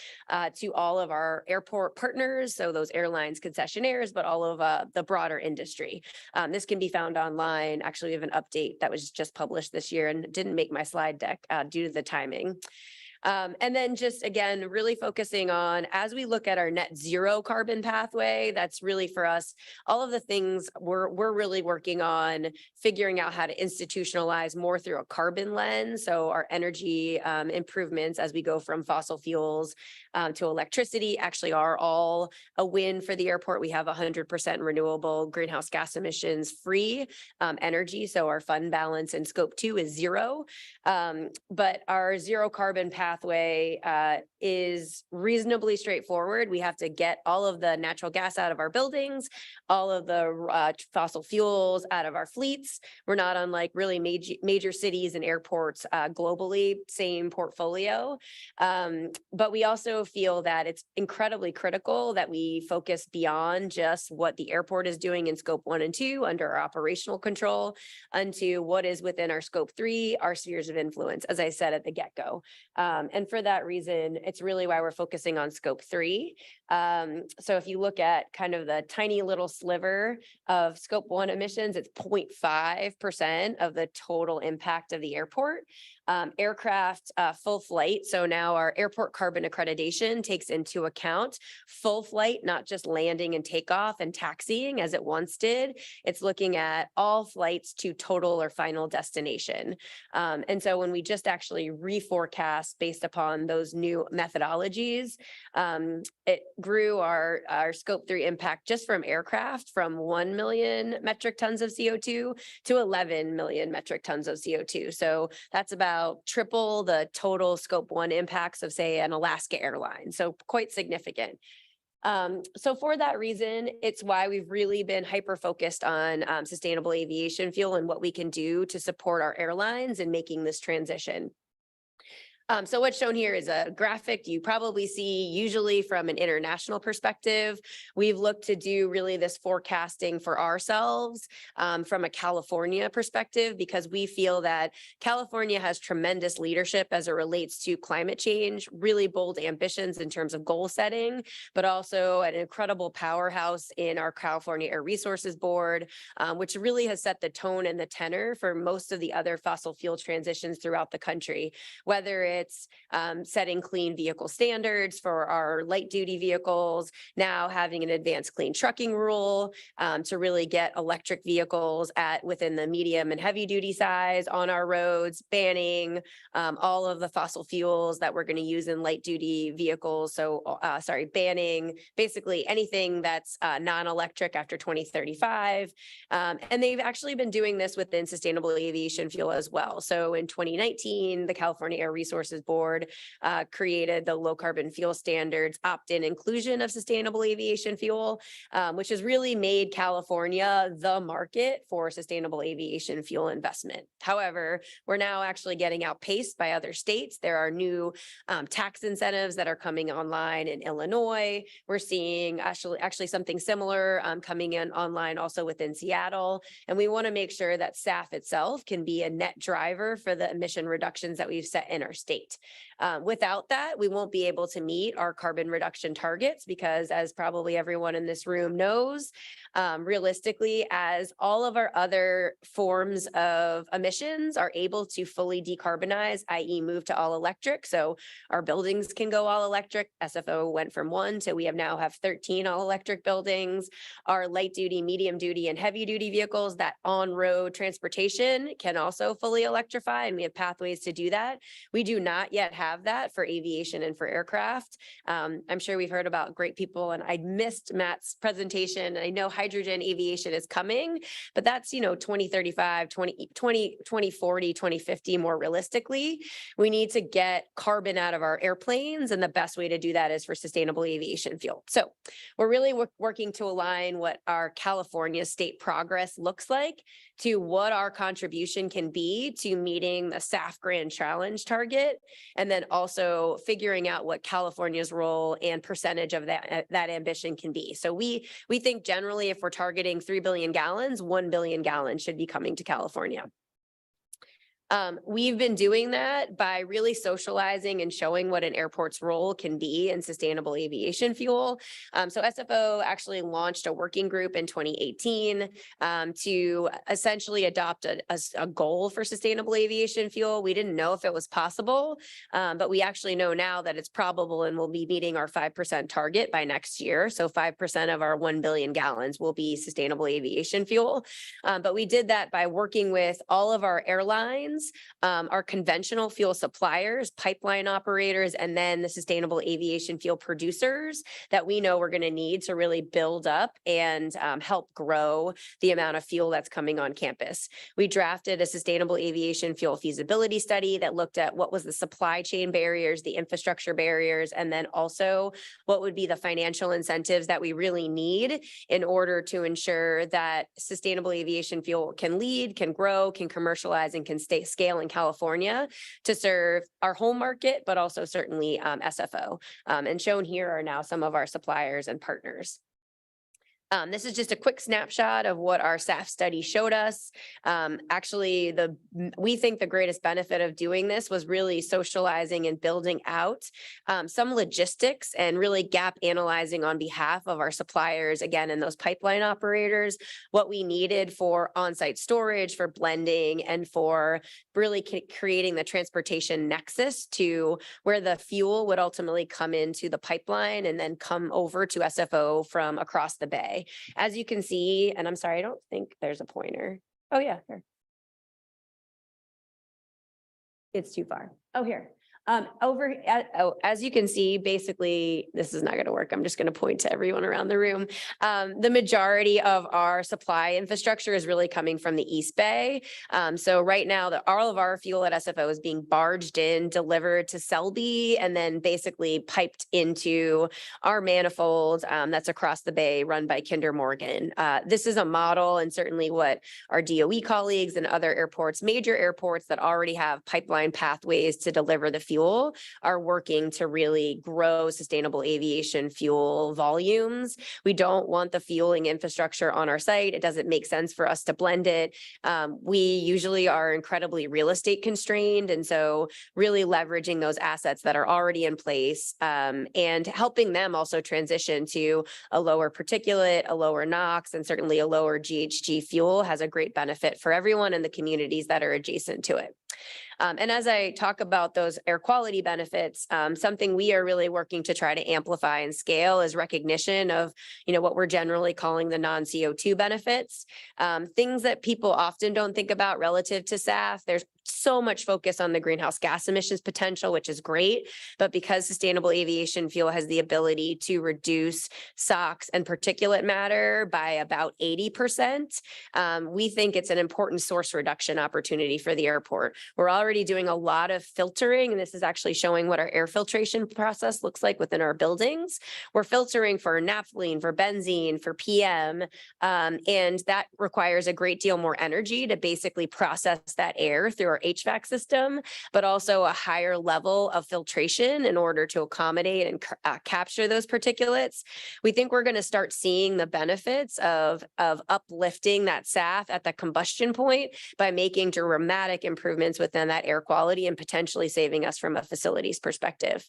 to all of our airport partners, so those airlines, concessionaires, but all of the broader industry. This can be found online. Actually, we have an update that was just published this year and didn't make my slide deck due to the timing. And then just again, really focusing on, as we look at our net zero carbon pathway, that's really for us, all of the things we're really working on figuring out how to institutionalize more through a carbon lens. So our energy improvements as we go from fossil fuels to electricity actually are all a win for the airport. We have 100% renewable greenhouse gas emissions free energy. So our fund balance in scope 2 is 0. But our zero carbon pathway is reasonably straightforward. We have to get all of the natural gas out of our buildings, all of the fossil fuels out of our fleets. We're not unlike really major cities and airports globally, same portfolio. But we also feel that it's incredibly critical that we focus beyond just what the airport is doing in scope 1 and 2 under our operational control onto what is within our scope 3, our spheres of influence, as I said at the get-go. And for that reason, it's really why we're focusing on scope 3. So if you look at kind of the tiny little sliver of scope 1 emissions, it's 0.5% of the total impact of the airport. Aircraft full flight. So now our airport carbon accreditation takes into account full flight, not just landing and takeoff and taxiing as it once did. It's looking at all flights to total or final destination. And so when we just actually reforecast based upon those new methodologies, it grew our scope 3 impact just from aircraft from 1 million metric tons of CO2 to 11 million metric tons of CO2. So that's about triple the total scope 1 impacts of, say, an Alaska airline. So quite significant. So for that reason, it's why we've really been hyper-focused on sustainable aviation fuel and what we can do to support our airlines in making this transition. So what's shown here is a graphic you probably see usually from an international perspective. We've looked to do really this forecasting for ourselves from a California perspective, because we feel that California has tremendous leadership as it relates to climate change, really bold ambitions in terms of goal setting, but also an incredible powerhouse in our California Air Resources Board, which really has set the tone and the tenor for most of the other fossil fuel transitions throughout the country, whether it's setting clean vehicle standards for our light duty vehicles, now having an advanced clean trucking rule to really get electric vehicles within the medium and heavy duty size on our roads, banning all of the fossil fuels that we're going to use in light duty vehicles. So banning basically anything that's non-electric after 2035. And they've actually been doing this within sustainable aviation fuel as well. So in 2019, the California Air Resources Board created the low carbon fuel standards opt-in inclusion of sustainable aviation fuel, which has really made California the market for sustainable aviation fuel investment. However, we're now actually getting outpaced by other states. There are new tax incentives that are coming online in Illinois. We're seeing actually something similar coming in online also within Seattle. And we want to make sure that SAF itself can be a net driver for the emission reductions that we've set in our state. Without that, we won't be able to meet our carbon reduction targets because, as probably everyone in this room knows, realistically, as all of our other forms of emissions are able to fully decarbonize, i.e. move to all electric, so our buildings can go all electric. SFO went from 1 to we now have 13 all electric buildings. Our light duty, medium duty, and heavy duty vehicles, that on-road transportation can also fully electrify, and we have pathways to do that. We do not yet have that for aviation and for aircraft. I'm sure we've heard about great people, and I missed Matt's presentation. I know hydrogen aviation is coming, but that's, 2035, 2040, 2050 more realistically. We need to get carbon out of our airplanes, and the best way to do that is for sustainable aviation fuel. So we're really working to align what our California state progress looks like to what our contribution can be to meeting the SAF Grand Challenge target, and then also figuring out what California's role and percentage of that ambition can be. So we think generally if we're targeting 3 billion gallons, 1 billion gallons should be coming to California. We've been doing that by really socializing and showing what an airport's role can be in sustainable aviation fuel. So SFO actually launched a working group in 2018 to essentially adopt a goal for sustainable aviation fuel. We didn't know if it was possible, but we actually know now that it's probable, and we'll be meeting our 5% target by next year. So 5% of our 1 billion gallons will be sustainable aviation fuel. But we did that by working with all of our airlines, our conventional fuel suppliers, pipeline operators, and then the sustainable aviation fuel producers that we know we're going to need to really build up and help grow the amount of fuel that's coming on campus. We drafted a sustainable aviation fuel feasibility study that looked at what was the supply chain barriers, the infrastructure barriers, and then also what would be the financial incentives that we really need in order to ensure that sustainable aviation fuel can lead, can grow, can commercialize, and can scale in California to serve our home market, but also certainly SFO. And shown here are now some of our suppliers and partners. This is just a quick snapshot of what our SAF study showed us. Actually, we think the greatest benefit of doing this was really socializing and building out some logistics and really gap analyzing on behalf of our suppliers, again, and those pipeline operators, what we needed for on-site storage, for blending, and for really creating the transportation nexus to where the fuel would ultimately come into the pipeline and then come over to SFO from across the bay. As you can see, and I'm sorry, I don't think there's a pointer. Oh yeah, here. It's too far. Oh, here. As you can see, basically, this is not going to work. I'm just going to point to everyone around the room. The majority of our supply infrastructure is really coming from the East Bay. So right now, all of our fuel at SFO is being barged in, delivered to Selby, and then basically piped into our manifold that's across the bay, run by Kinder Morgan. This is a model, and certainly what our DOE colleagues and other airports, major airports that already have pipeline pathways to deliver the fuel, are working to really grow sustainable aviation fuel volumes. We don't want the fueling infrastructure on our site. It doesn't make sense for us to blend it. We usually are incredibly real estate constrained, and so really leveraging those assets that are already in place and helping them also transition to a lower particulate, a lower NOx, and certainly a lower GHG fuel has a great benefit for everyone in the communities that are adjacent to it. And as I talk about those air quality benefits, something we are really working to try to amplify and scale is recognition of, what we're generally calling the non-CO2 benefits. Things that people often don't think about relative to SAF. There's so much focus on the greenhouse gas emissions potential, which is great. But because sustainable aviation fuel has the ability to reduce SOx and particulate matter by about 80%, we think it's an important source reduction opportunity for the airport. We're already doing a lot of filtering, and this is actually showing what our air filtration process looks like within our buildings. We're filtering for naphthalene, for benzene, for PM, and that requires a great deal more energy to basically process that air through our HVAC system, but also a higher level of filtration in order to accommodate and capture those particulates. We think we're going to start seeing the benefits of uplifting that SAF at the combustion point by making dramatic improvements within that air quality and potentially saving us from a facilities perspective.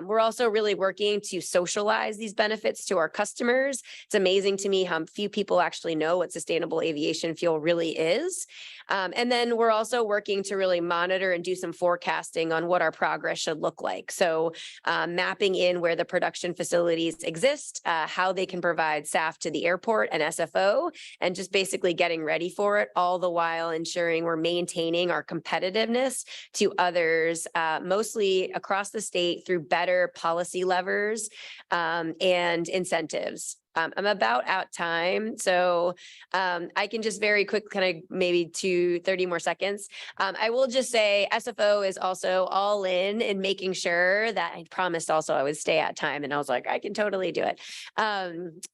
We're also really working to socialize these benefits to our customers. It's amazing to me how few people actually know what sustainable aviation fuel really is. And then we're also working to really monitor and do some forecasting on what our progress should look like. So mapping in where the production facilities exist, how they can provide SAF to the airport and SFO, and just basically getting ready for it, all the while ensuring we're maintaining our competitiveness to others, mostly across the state through better policy levers and incentives. I'm about out time, so I can just very quick, kind of maybe 30 more seconds. I will just say SFO is also all in making sure that I promised also I would stay at time, and I was like, I can totally do it.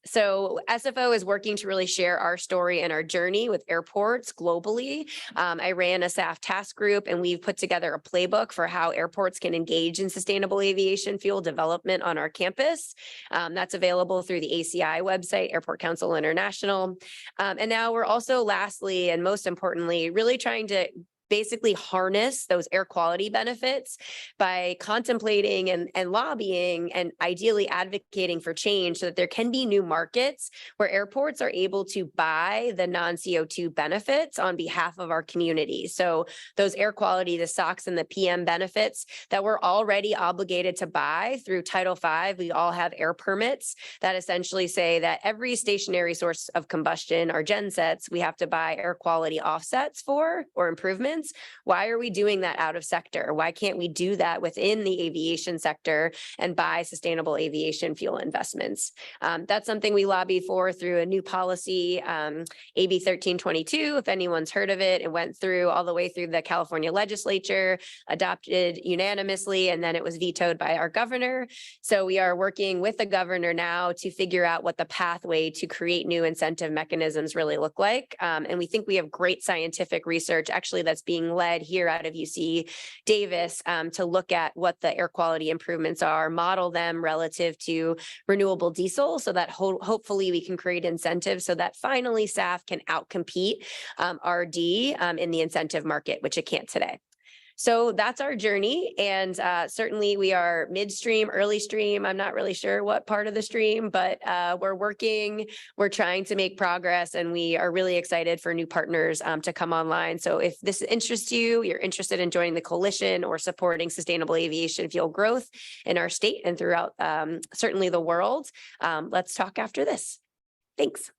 So SFO is working to really share our story and our journey with airports globally. I ran a SAF task group, and we've put together a playbook for how airports can engage in sustainable aviation fuel development on our campus. That's available through the ACI website, Airport Council International. And now we're also lastly, and most importantly, really trying to basically harness those air quality benefits by contemplating and lobbying and ideally advocating for change so that there can be new markets where airports are able to buy the non-CO2 benefits on behalf of our community. So those air quality, the SOx and the PM benefits that we're already obligated to buy through Title V, we all have air permits that essentially say that every stationary source of combustion or gensets, we have to buy air quality offsets for or improvements. Why are we doing that out of sector? Why can't we do that within the aviation sector and buy sustainable aviation fuel investments? That's something we lobby for through a new policy, AB 1322, if anyone's heard of it. It went through all the way through the California legislature, adopted unanimously, and then it was vetoed by our governor. So we are working with the governor now to figure out what the pathway to create new incentive mechanisms really look like. And we think we have great scientific research actually that's being led here out of UC Davis to look at what the air quality improvements are, model them relative to renewable diesel so that hopefully we can create incentives so that finally SAF can outcompete RD in the incentive market, which it can't today. So that's our journey. And certainly we are midstream, early stream. I'm not really sure what part of the stream, but we're working, we're trying to make progress, and we are really excited for new partners to come online. So if this interests you, you're interested in joining the coalition or supporting sustainable aviation fuel growth in our state and throughout certainly the world, let's talk after this. Thanks.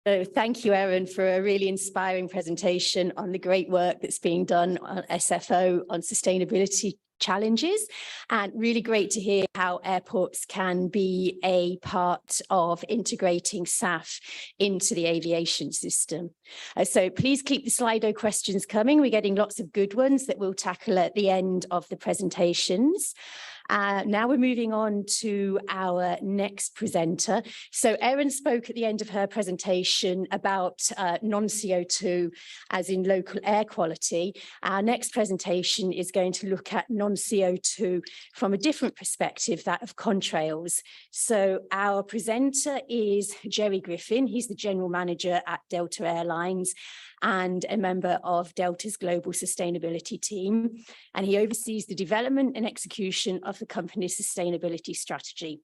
So thank you, Erin, for a really inspiring presentation on the great work that's being done on SFO on sustainability challenges, and really great to hear how airports can be a part of integrating SAF into the aviation system. So please keep the Slido questions coming. We're getting lots of good ones that we'll tackle at the end of the presentations. Now we're moving on to our next presenter. So Erin spoke at the end of her presentation about non-CO2 as in local air quality. Our next presentation is going to look at non-CO2 from a different perspective, that of contrails. So our presenter is Jerry Griffin. He's the general manager at Delta Airlines and a member of Delta's global sustainability team. And he oversees the development and execution of the company's sustainability strategy.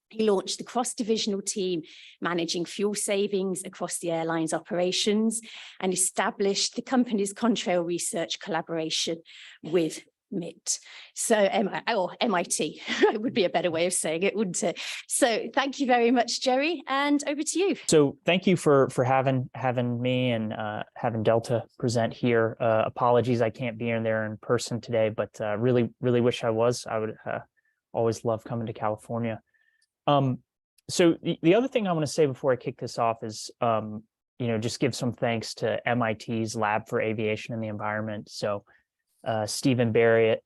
He launched the cross-divisional team managing fuel savings across the airline's operations and established the company's contrail research collaboration with MIT. So MIT would be a better way of saying it, wouldn't it? So thank you very much, Jerry, and over to you. So thank you for having me and having Delta present here. Apologies, I can't be in there in person today, but really wish I was. I would always love coming to California. So the other thing I want to say before I kick this off is, just give some thanks to MIT's Lab for Aviation and the Environment. So Stephen Barrett,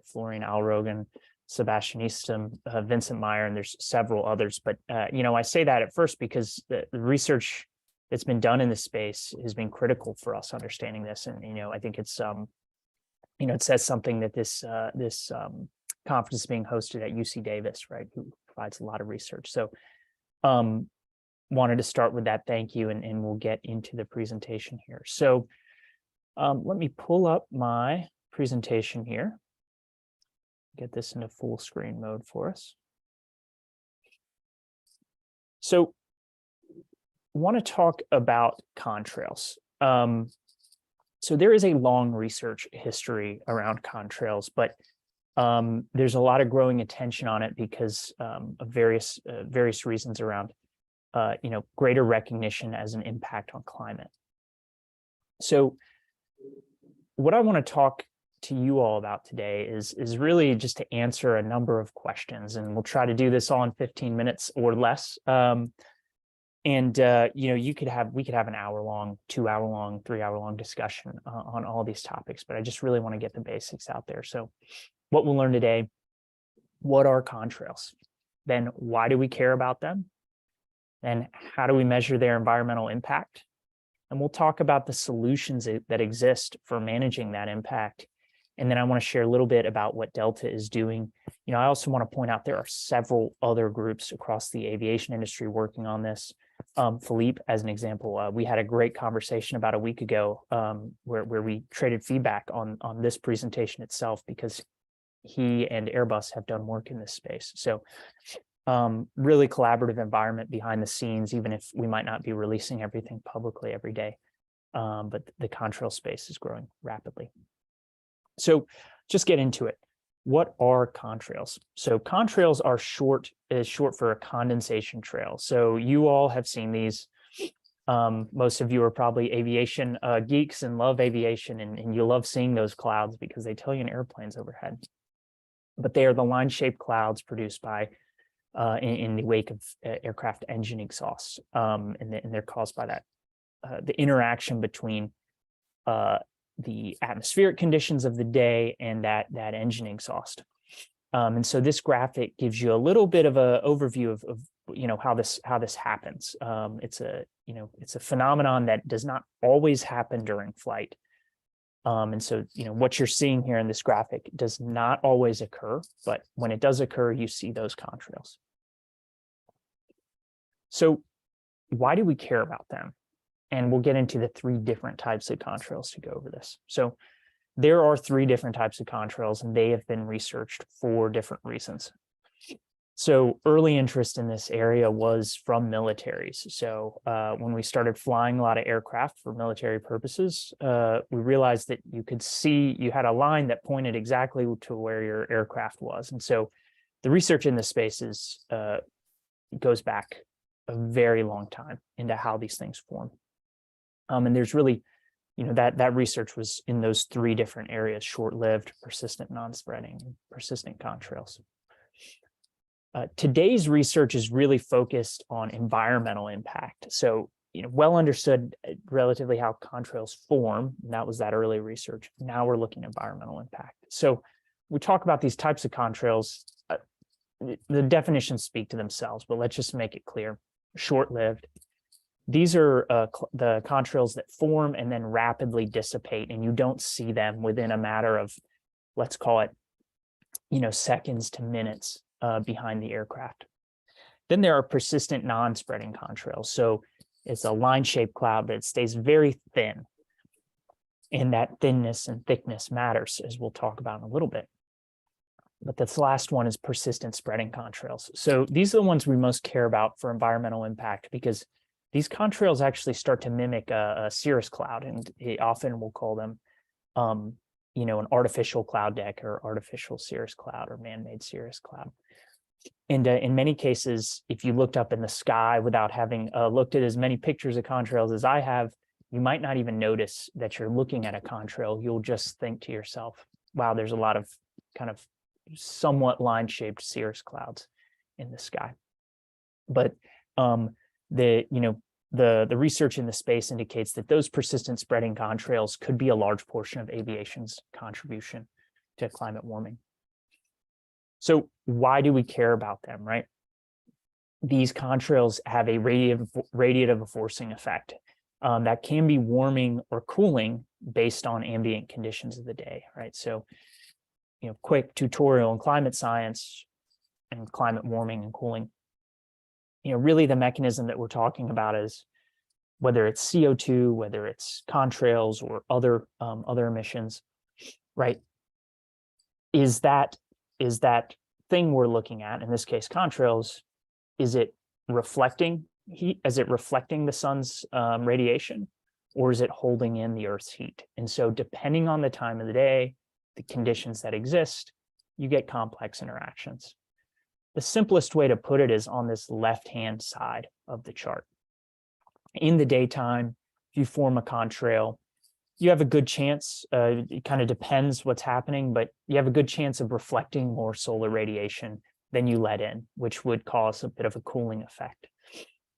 Florian Alrogan, Sebastian Eastham, Vincent Meyer, and there's several others. But, I say that at first because the research that's been done in this space has been critical for us understanding this. And, I think it's, it says something that this conference is being hosted at UC Davis, right, who provides a lot of research. So wanted to start with that. Thank you. And we'll get into the presentation here. So let me pull up my presentation here. Get this into full screen mode for us. So I want to talk about contrails. So there is a long research history around contrails, but there's a lot of growing attention on it because of various reasons around greater recognition as an impact on climate. So what I want to talk to you all about today is really just to answer a number of questions, and we'll try to do this all in 15 minutes or less. We could have an hour-long, 2-hour-long, 3-hour-long discussion on all these topics, but I just really want to get the basics out there. So what we'll learn today: what are contrails? Then why do we care about them? Then how do we measure their environmental impact? And we'll talk about the solutions that exist for managing that impact. And then I want to share a little bit about what Delta is doing. I also want to point out there are several other groups across the aviation industry working on this. Philippe, as an example, we had a great conversation about a week ago where we traded feedback on this presentation itself, because he and Airbus have done work in this space. So really collaborative environment behind the scenes, even if we might not be releasing everything publicly every day. But the contrail space is growing rapidly. So just get into it. What are contrails? So contrails are short for a condensation trail. So you all have seen these. Most of you are probably aviation geeks and love aviation, and you love seeing those clouds because they tell you an airplane's overhead. But they are the line-shaped clouds produced by in the wake of aircraft engine exhausts, and they're caused by that the interaction between the atmospheric conditions of the day and that engine exhaust. And so this graphic gives you a little bit of an overview of how this happens. It's a phenomenon that does not always happen during flight. And so what you're seeing here in this graphic does not always occur, but when it does occur, you see those contrails. So why do we care about them? And we'll get into the 3 different types of contrails to go over this. So there are 3 different types of contrails, and they have been researched for different reasons. So early interest in this area was from militaries. So when we started flying a lot of aircraft for military purposes, we realized that you had a line that pointed exactly to where your aircraft was. And so the research in this space goes back a very long time into how these things form. And there's really, that research was in those 3 different areas: short-lived, persistent non-spreading, and persistent contrails. Today's research is really focused on environmental impact. So, well understood relatively how contrails form, and that was that early research. Now we're looking at environmental impact. So we talk about these types of contrails. The definitions speak to themselves, but let's just make it clear. Short-lived. These are the contrails that form and then rapidly dissipate, and you don't see them within a matter of, let's call it, seconds to minutes behind the aircraft. Then there are persistent non-spreading contrails. So it's a line-shaped cloud, but it stays very thin. And that thinness and thickness matters, as we'll talk about in a little bit. But this last one is persistent spreading contrails. So these are the ones we most care about for environmental impact, because these contrails actually start to mimic a cirrus cloud, and often we'll call them, an artificial cloud deck or artificial cirrus cloud or man-made cirrus cloud. And in many cases, if you looked up in the sky without having looked at as many pictures of contrails as I have, you might not even notice that you're looking at a contrail. You'll just think to yourself, wow, there's a lot of kind of somewhat line-shaped cirrus clouds in the sky. But the research in the space indicates that those persistent spreading contrails could be a large portion of aviation's contribution to climate warming. So why do we care about them, right? These contrails have a radiative forcing effect that can be warming or cooling based on ambient conditions of the day, right? So, quick tutorial in climate science and climate warming and cooling. Really the mechanism that we're talking about is whether it's CO2, whether it's contrails or other emissions, right? Is that thing we're looking at, in this case contrails, is it reflecting heat? Is it reflecting the sun's radiation, or is it holding in the Earth's heat? And so depending on the time of the day, the conditions that exist, you get complex interactions. The simplest way to put it is on this left-hand side of the chart. In the daytime, if you form a contrail, you have a good chance, it kind of depends what's happening, but you have a good chance of reflecting more solar radiation than you let in, which would cause a bit of a cooling effect.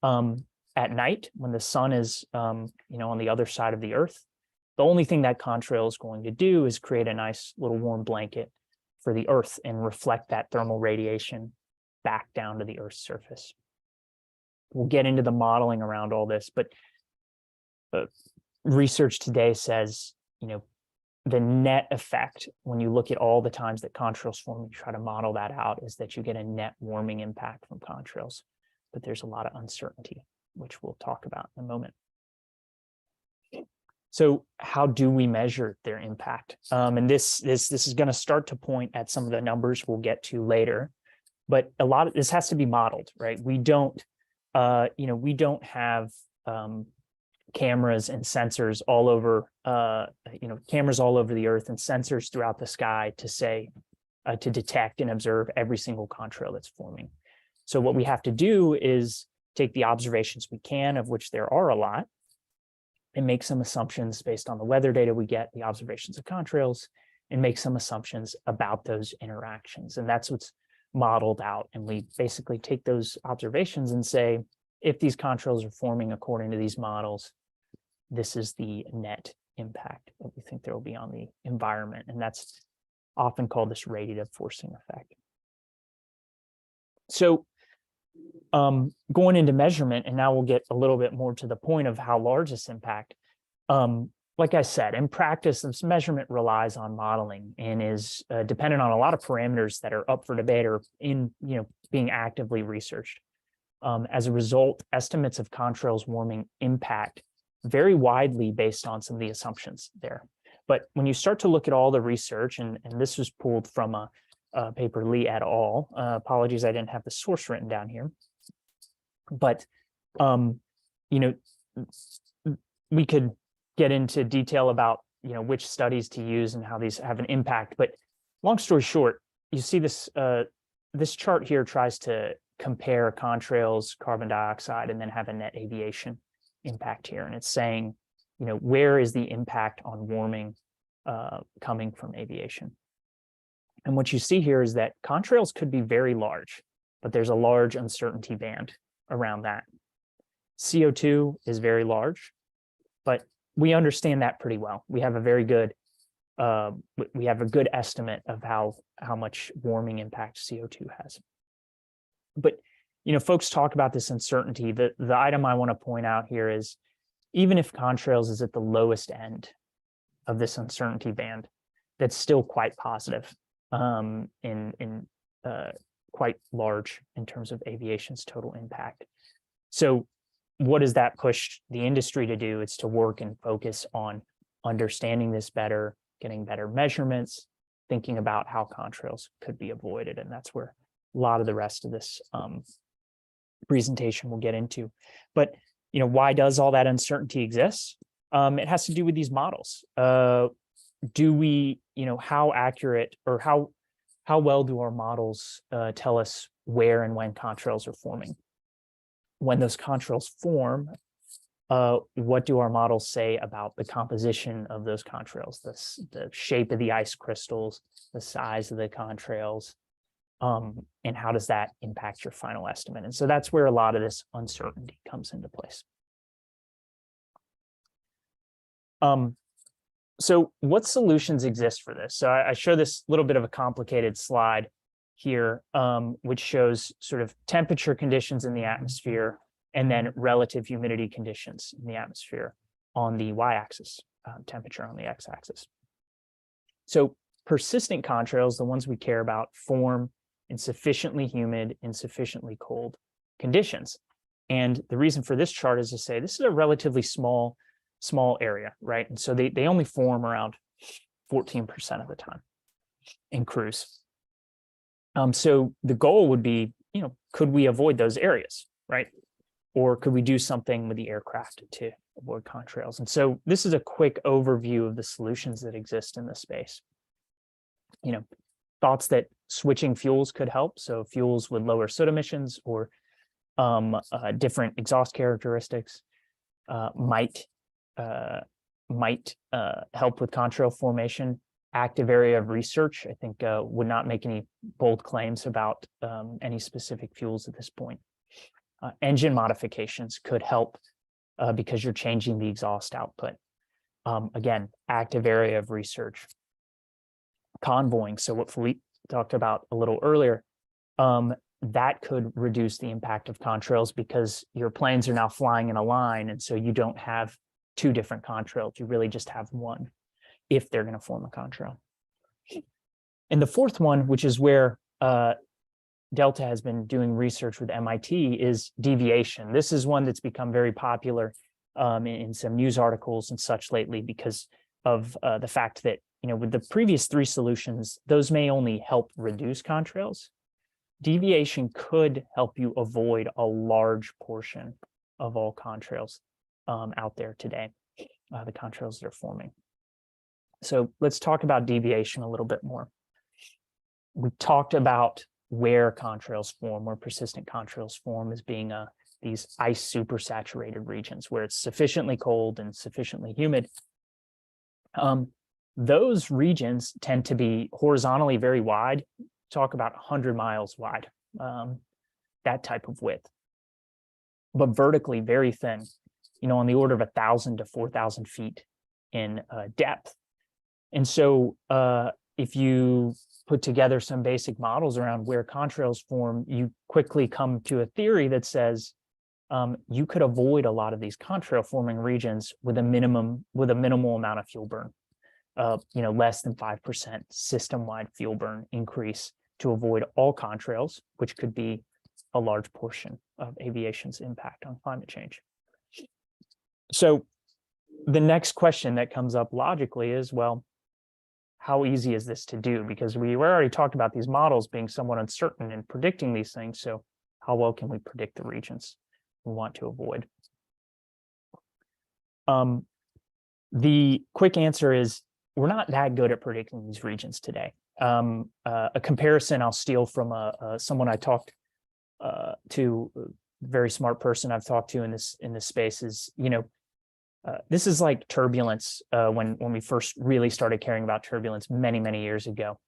At night, when the sun is on the other side of the Earth, the only thing that contrail is going to do is create a nice little warm blanket for the Earth and reflect that thermal radiation back down to the Earth's surface. We'll get into the modeling around all this, but research today says, the net effect, when you look at all the times that contrails form, you try to model that out, is that you get a net warming impact from contrails, but there's a lot of uncertainty which we'll talk about in a moment. So how do we measure their impact? And this is going to start to point at some of the numbers we'll get to later, but a lot of this has to be modeled, right? We don't, we don't have cameras and sensors all over, cameras all over the earth and sensors throughout the sky to say, to detect and observe every single contrail that's forming. So what we have to do is take the observations we can, of which there are a lot, and make some assumptions based on the weather data we get, the observations of contrails, and make some assumptions about those interactions. And that's what's modeled out. And we basically take those observations and say, if these contrails are forming according to these models, this is the net impact that we think there will be on the environment. And that's often called this radiative forcing effect. So going into measurement, and now we'll get a little bit more to the point of how large this impact. Like I said, in practice, this measurement relies on modeling and is dependent on a lot of parameters that are up for debate or being actively researched. As a result, estimates of contrails warming impact vary widely based on some of the assumptions there. But when you start to look at all the research, and this was pulled from a paper Lee et al. Apologies, I didn't have the source written down here. But we could get into detail about which studies to use and how these have an impact. But long story short, you see this this chart here tries to compare contrails, carbon dioxide, and then have a net aviation impact here. And it's saying, where is the impact on warming coming from aviation? And what you see here is that contrails could be very large, but there's a large uncertainty band around that. CO2 is very large, but we understand that pretty well. We have a very good, we have a good estimate of how much warming impact CO2 has. But folks talk about this uncertainty. The item I want to point out here is, even if contrails is at the lowest end of this uncertainty band, that's still quite positive, quite large in terms of aviation's total impact. So what does that push the industry to do? It's to work and focus on understanding this better, getting better measurements, thinking about how contrails could be avoided. And that's where a lot of the rest of this presentation we'll get into. But why does all that uncertainty exist? It has to do with these models. Do we, how accurate or how well do our models tell us where and when contrails are forming? When those contrails form, what do our models say about the composition of those contrails, the shape of the ice crystals, the size of the contrails, and how does that impact your final estimate? And so that's where a lot of this uncertainty comes into place. So what solutions exist for this? So I show this little bit of a complicated slide here, which shows sort of temperature conditions in the atmosphere and then relative humidity conditions in the atmosphere on the y-axis, temperature on the x-axis. So persistent contrails, the ones we care about, form in sufficiently humid and sufficiently cold conditions. And the reason for this chart is to say this is a relatively small area, right? And so they only form around 14% of the time in cruise. So the goal would be, could we avoid those areas, right? Or could we do something with the aircraft to avoid contrails? And so this is a quick overview of the solutions that exist in this space. Thoughts that switching fuels could help. So fuels with lower soot emissions or different exhaust characteristics might help with contrail formation. Active area of research, I think, would not make any bold claims about any specific fuels at this point. Engine modifications could help because you're changing the exhaust output. Again, active area of research. Convoying, so what Philippe talked about a little earlier, that could reduce the impact of contrails because your planes are now flying in a line, and so you don't have two different contrails. You really just have one if they're going to form a contrail. And the fourth one, which is where Delta has been doing research with MIT is deviation. This is one that's become very popular in some news articles and such lately because of the fact that, with the previous three solutions, those may only help reduce contrails. Deviation could help you avoid a large portion of all contrails out there today, the contrails that are forming. So let's talk about deviation a little bit more. We talked about where contrails form, where persistent contrails form as being these ice supersaturated regions where it's sufficiently cold and sufficiently humid. Those regions tend to be horizontally very wide, talk about 100 miles wide, that type of width, but vertically very thin, on the order of 1,000 to 4,000 feet in depth. And so if you put together some basic models around where contrails form, you quickly come to a theory that says you could avoid a lot of these contrail forming regions with a minimal amount of fuel burn, less than 5% system-wide fuel burn increase to avoid all contrails, which could be a large portion of aviation's impact on climate change. So the next question that comes up logically is, well, how easy is this to do? Because we already talked about these models being somewhat uncertain in predicting these things. So how well can we predict the regions we want to avoid? The quick answer is we're not that good at predicting these regions today. A comparison I'll steal from someone I talked to, a very smart person I've talked to in this space is, this is like turbulence when we first really started caring about turbulence many years ago.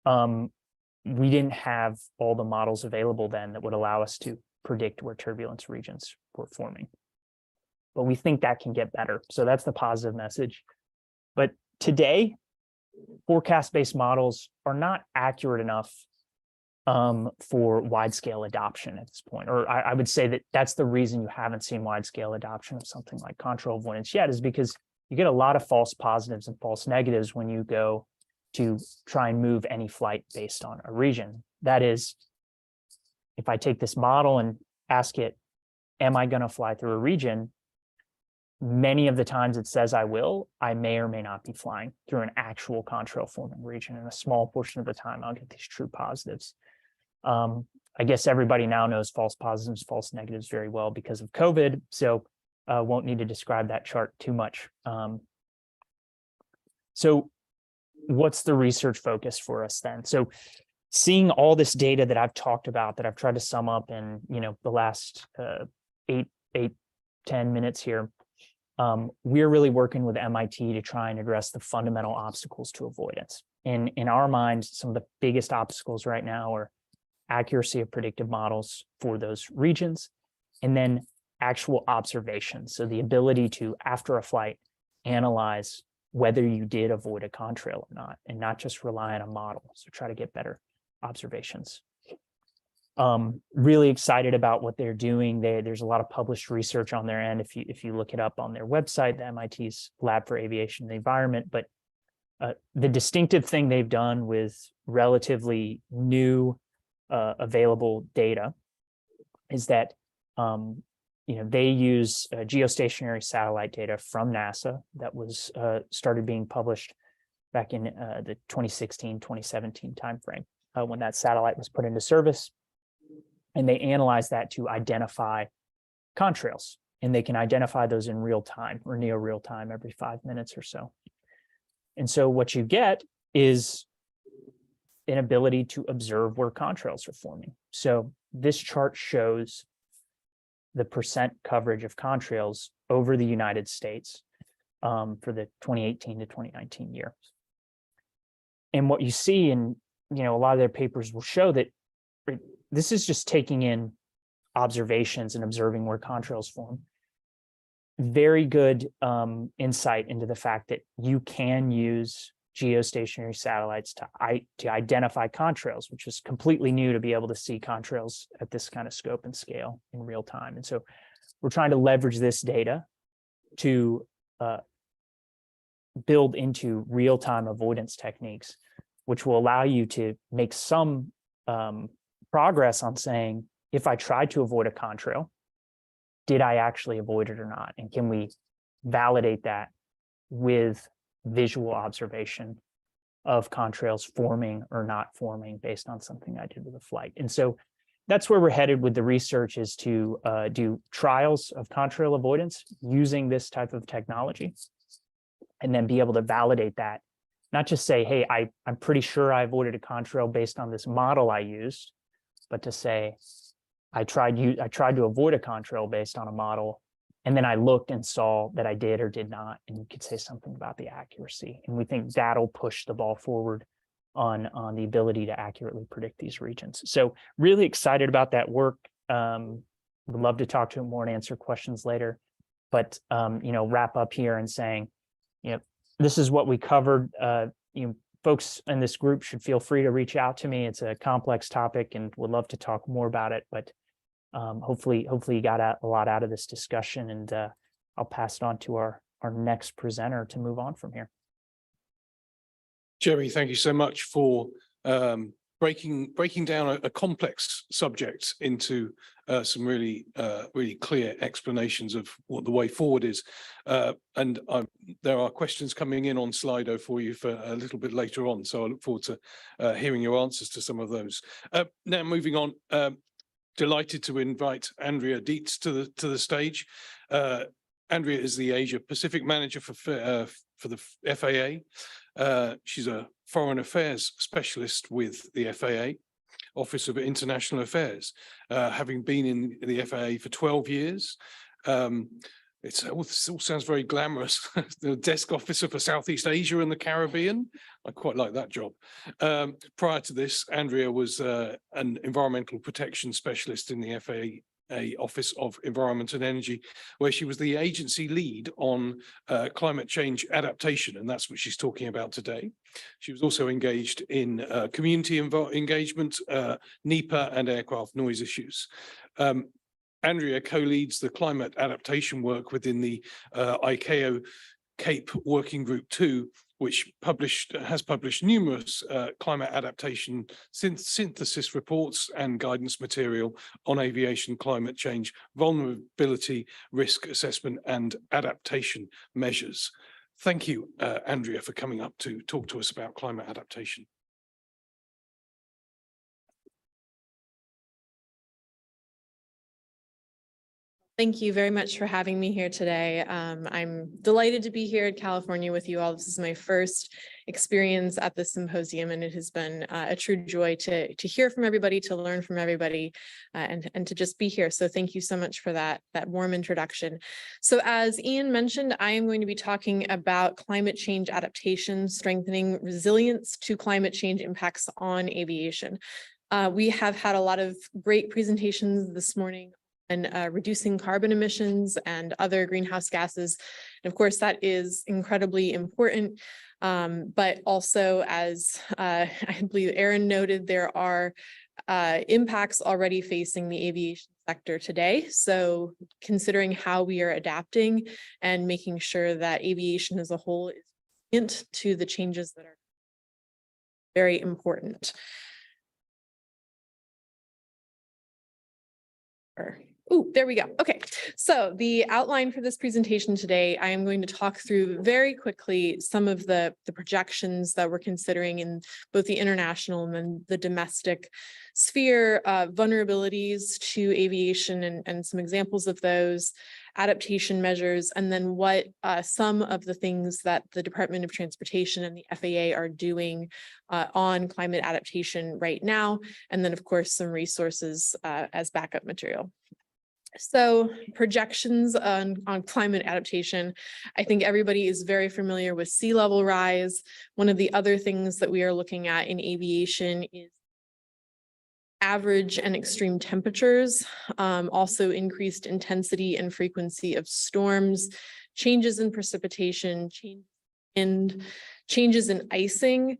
We didn't have all the models available then that would allow us to predict where turbulence regions were forming. But we think that can get better. So that's the positive message. But today, forecast-based models are not accurate enough for wide-scale adoption at this point. Or I would say that that's the reason you haven't seen wide-scale adoption of something like contrail avoidance yet, is because you get a lot of false positives and false negatives when you go to try and move any flight based on a region. That is, if I take this model and ask it, am I going to fly through a region? Many of the times it says I will, I may or may not be flying through an actual contrail forming region. And a small portion of the time, I'll get these true positives. I guess everybody now knows false positives, false negatives very well because of COVID. So won't need to describe that chart too much. So what's the research focus for us then? So seeing all this data that I've talked about, that I've tried to sum up in, the last 10 minutes here, we're really working with MIT to try and address the fundamental obstacles to avoidance. In our minds, some of the biggest obstacles right now are accuracy of predictive models for those regions, and then actual observations. So the ability to, after a flight, analyze whether you did avoid a contrail or not, and not just rely on a model. So try to get better observations. Really excited about what they're doing. There's a lot of published research on their end. If you look it up on their website, the MIT's Lab for Aviation and the Environment. But the distinctive thing they've done with relatively new available data is that they use geostationary satellite data from NASA that was started being published back in the 2016-2017 timeframe when that satellite was put into service. And they analyze that to identify contrails, and they can identify those in real time or near real time every 5 minutes or so. And so what you get is an ability to observe where contrails are forming. So this chart shows the percent coverage of contrails over the United States for the 2018 to 2019 year. And what you see in, a lot of their papers will show that this is just taking in observations and observing where contrails form. Very good insight into the fact that you can use geostationary satellites to identify contrails, which is completely new to be able to see contrails at this kind of scope and scale in real time. And so we're trying to leverage this data to build into real-time avoidance techniques, which will allow you to make some progress on saying, if I tried to avoid a contrail, did I actually avoid it or not? And can we validate that with visual observation of contrails forming or not forming based on something I did with a flight? And so that's where we're headed with the research, is to do trials of contrail avoidance using this type of technology, and then be able to validate that. Not just say, hey, I'm pretty sure I avoided a contrail based on this model I used, but to say, I tried to avoid a contrail based on a model, and then I looked and saw that I did or did not, and you could say something about the accuracy. And we think that'll push the ball forward on the ability to accurately predict these regions. So really excited about that work. Would love to talk to it more and answer questions later. But wrap up here and saying, this is what we covered. Folks in this group should feel free to reach out to me. It's a complex topic and would love to talk more about it. But hopefully you got a lot out of this discussion, and I'll pass it on to our next presenter to move on from here. Jeremy, thank you so much for breaking down a complex subject into some really clear explanations of what the way forward is. And there are questions coming in on Slido for you for a little bit later on, so I look forward to hearing your answers to some of those. Now moving on, delighted to invite Andrea Dietz to the stage. Andrea is the Asia Pacific Manager for the FAA. She's a foreign affairs specialist with the FAA, Office of International Affairs, having been in the FAA for 12 years. It all sounds very glamorous. The desk officer for Southeast Asia and the Caribbean. I quite like that job. Prior to this, Andrea was an environmental protection specialist in the FAA Office of Environment and Energy, where she was the agency lead on climate change adaptation, and that's what she's talking about today. She was also engaged in community engagement, NEPA, and aircraft noise issues. Andrea co-leads the climate adaptation work within the ICAO Cape Working Group 2, which has published numerous climate adaptation synthesis reports and guidance material on aviation climate change, vulnerability, risk assessment, and adaptation measures. Thank you, Andrea, for coming up to talk to us about climate adaptation. Thank you very much for having me here today. I'm delighted to be here in California with you all. This is my first experience at the symposium, and it has been a true joy to hear from everybody, to learn from everybody, and to just be here. So thank you so much for that warm introduction. So as Ian mentioned, I am going to be talking about climate change adaptation, strengthening resilience to climate change impacts on aviation. We have had a lot of great presentations this morning and reducing carbon emissions and other greenhouse gases. And of course, that is incredibly important. But also, as I believe Aaron noted, there are impacts already facing the aviation sector today. So considering how we are adapting and making sure that aviation as a whole is resilient to the changes that are very important. Oh, there we go. Okay, so the outline for this presentation today, I am going to talk through very quickly some of the projections that we're considering in both the international and then the domestic sphere, vulnerabilities to aviation and some examples of those, adaptation measures, and then what some of the things that the Department of Transportation and the FAA are doing on climate adaptation right now, and then of course some resources as backup material. So projections on climate adaptation, I think everybody is very familiar with sea level rise. One of the other things that we are looking at in aviation is average and extreme temperatures, also increased intensity and frequency of storms, changes in precipitation, changes in icing,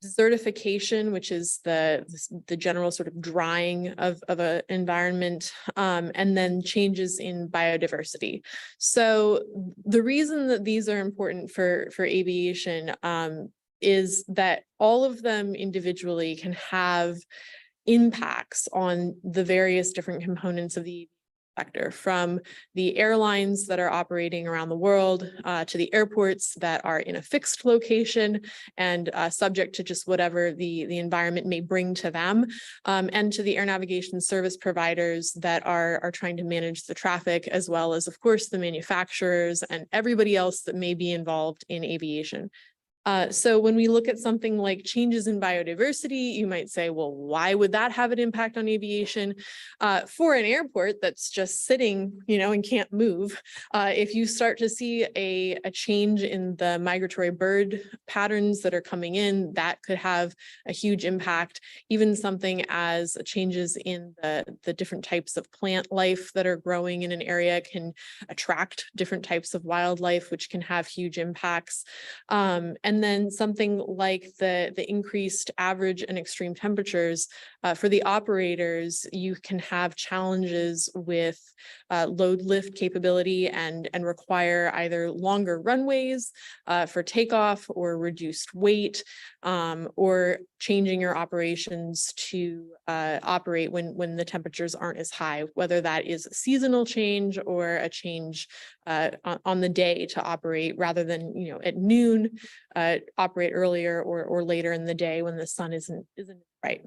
desertification, which is the general sort of drying of an environment, and then changes in biodiversity. So the reason that these are important for aviation is that all of them individually can have impacts on the various different components of the sector, from the airlines that are operating around the world to the airports that are in a fixed location and subject to just whatever the environment may bring to them, and to the air navigation service providers that are trying to manage the traffic, as well as, of course, the manufacturers and everybody else that may be involved in aviation. So when we look at something like changes in biodiversity, you might say, well, why would that have an impact on aviation? For an airport that's just sitting, and can't move, if you start to see a change in the migratory bird patterns that are coming in, that could have a huge impact. Even something as changes in the different types of plant life that are growing in an area can attract different types of wildlife, which can have huge impacts. And then something like the increased average and extreme temperatures, for the operators, you can have challenges with load lift capability and require either longer runways for takeoff, or reduced weight, or changing your operations to operate when the temperatures aren't as high, whether that is a seasonal change or a change on the day to operate, rather than at noon, operate earlier or later in the day when the sun isn't bright.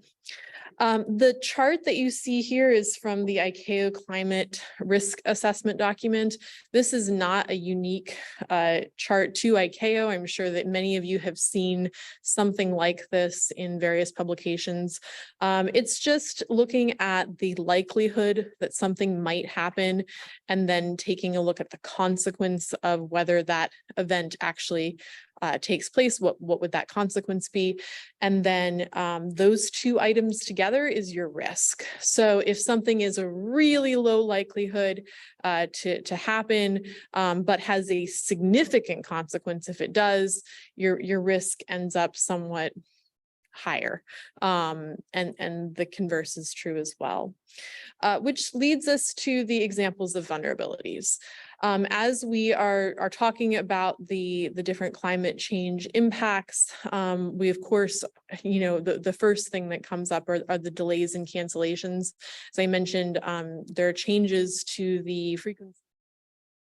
The chart that you see here is from the ICAO climate risk assessment document. This is not a unique chart to ICAO. I'm sure that many of you have seen something like this in various publications. It's just looking at the likelihood that something might happen, and then taking a look at the consequence of whether that event actually takes place. What would that consequence be? And then those two items together is your risk. So if something is a really low likelihood to happen, but has a significant consequence if it does, your risk ends up somewhat higher. And the converse is true as well. Which leads us to the examples of vulnerabilities. As we are talking about the different climate change impacts, we of course, the first thing that comes up are the delays and cancellations. As I mentioned, there are changes to the frequency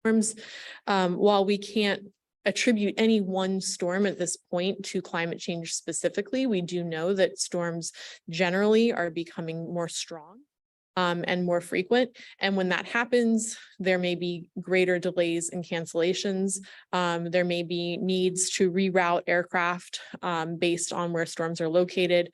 of storms. While we can't attribute any one storm at this point to climate change specifically, we do know that storms generally are becoming more strong and more frequent. And when that happens, there may be greater delays and cancellations. There may be needs to reroute aircraft based on where storms are located.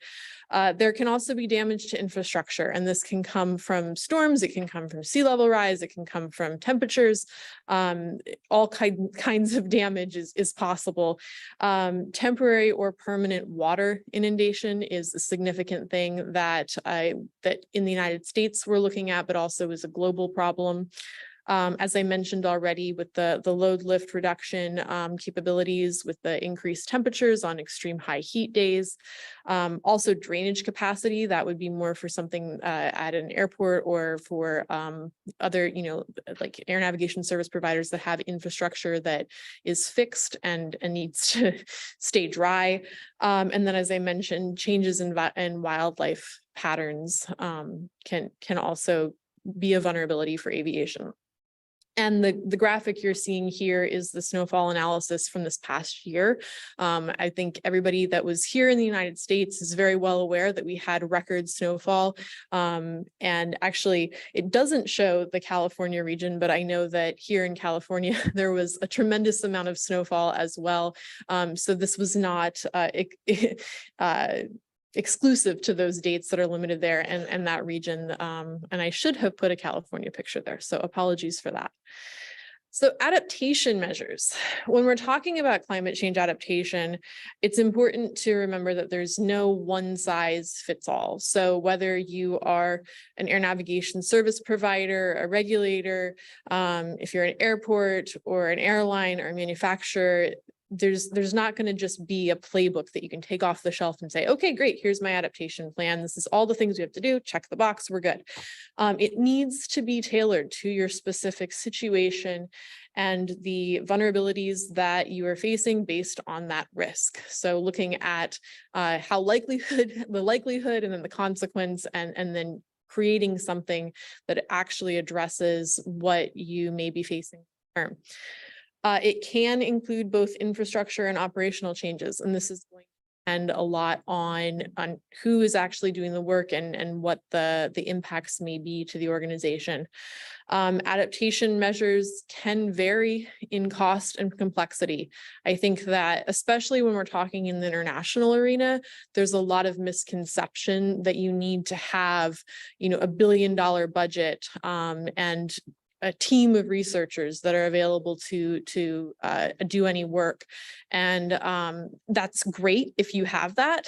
There can also be damage to infrastructure, and this can come from storms, it can come from sea level rise, it can come from temperatures. All kinds of damage is possible. Temporary or permanent water inundation is a significant thing that in the United States we're looking at, but also is a global problem. As I mentioned already, with the load lift reduction capabilities, with the increased temperatures on extreme high heat days, also drainage capacity, that would be more for something at an airport or for other, like air navigation service providers that have infrastructure that is fixed and needs to stay dry. And then, as I mentioned, changes in wildlife patterns can also be a vulnerability for aviation. And the graphic you're seeing here is the snowfall analysis from this past year. I think everybody that was here in the United States is very well aware that we had record snowfall. And actually, it doesn't show the California region, but I know that here in California, there was a tremendous amount of snowfall as well. So this was not exclusive to those dates that are limited there and that region. And I should have put a California picture there, so apologies for that. So adaptation measures. When we're talking about climate change adaptation, it's important to remember that there's no one size fits all. So whether you are an air navigation service provider, a regulator, if you're an airport or an airline or a manufacturer, there's not going to just be a playbook that you can take off the shelf and say, okay, great, here's my adaptation plan. This is all the things we have to do. Check the box, we're good. It needs to be tailored to your specific situation and the vulnerabilities that you are facing based on that risk. So looking at the likelihood and then the consequence, and then creating something that actually addresses what you may be facing long term. It can include both infrastructure and operational changes, and this is going to depend a lot on who is actually doing the work and what the impacts may be to the organization. Adaptation measures can vary in cost and complexity. I think that especially when we're talking in the international arena, there's a lot of misconception that you need to have, you know, $1 billion budget and a team of researchers that are available to do any work. And that's great if you have that.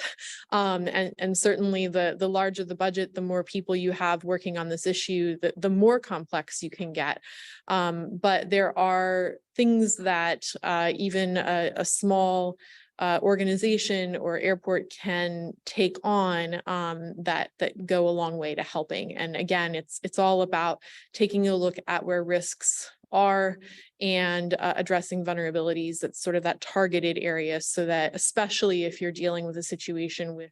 And certainly the larger the budget, the more people you have working on this issue, the more complex you can get. But there are things that even a small organization or airport can take on that go a long way to helping. And again, it's all about taking a look at where risks are and addressing vulnerabilities. That's sort of that targeted area, so that especially if you're dealing with a situation with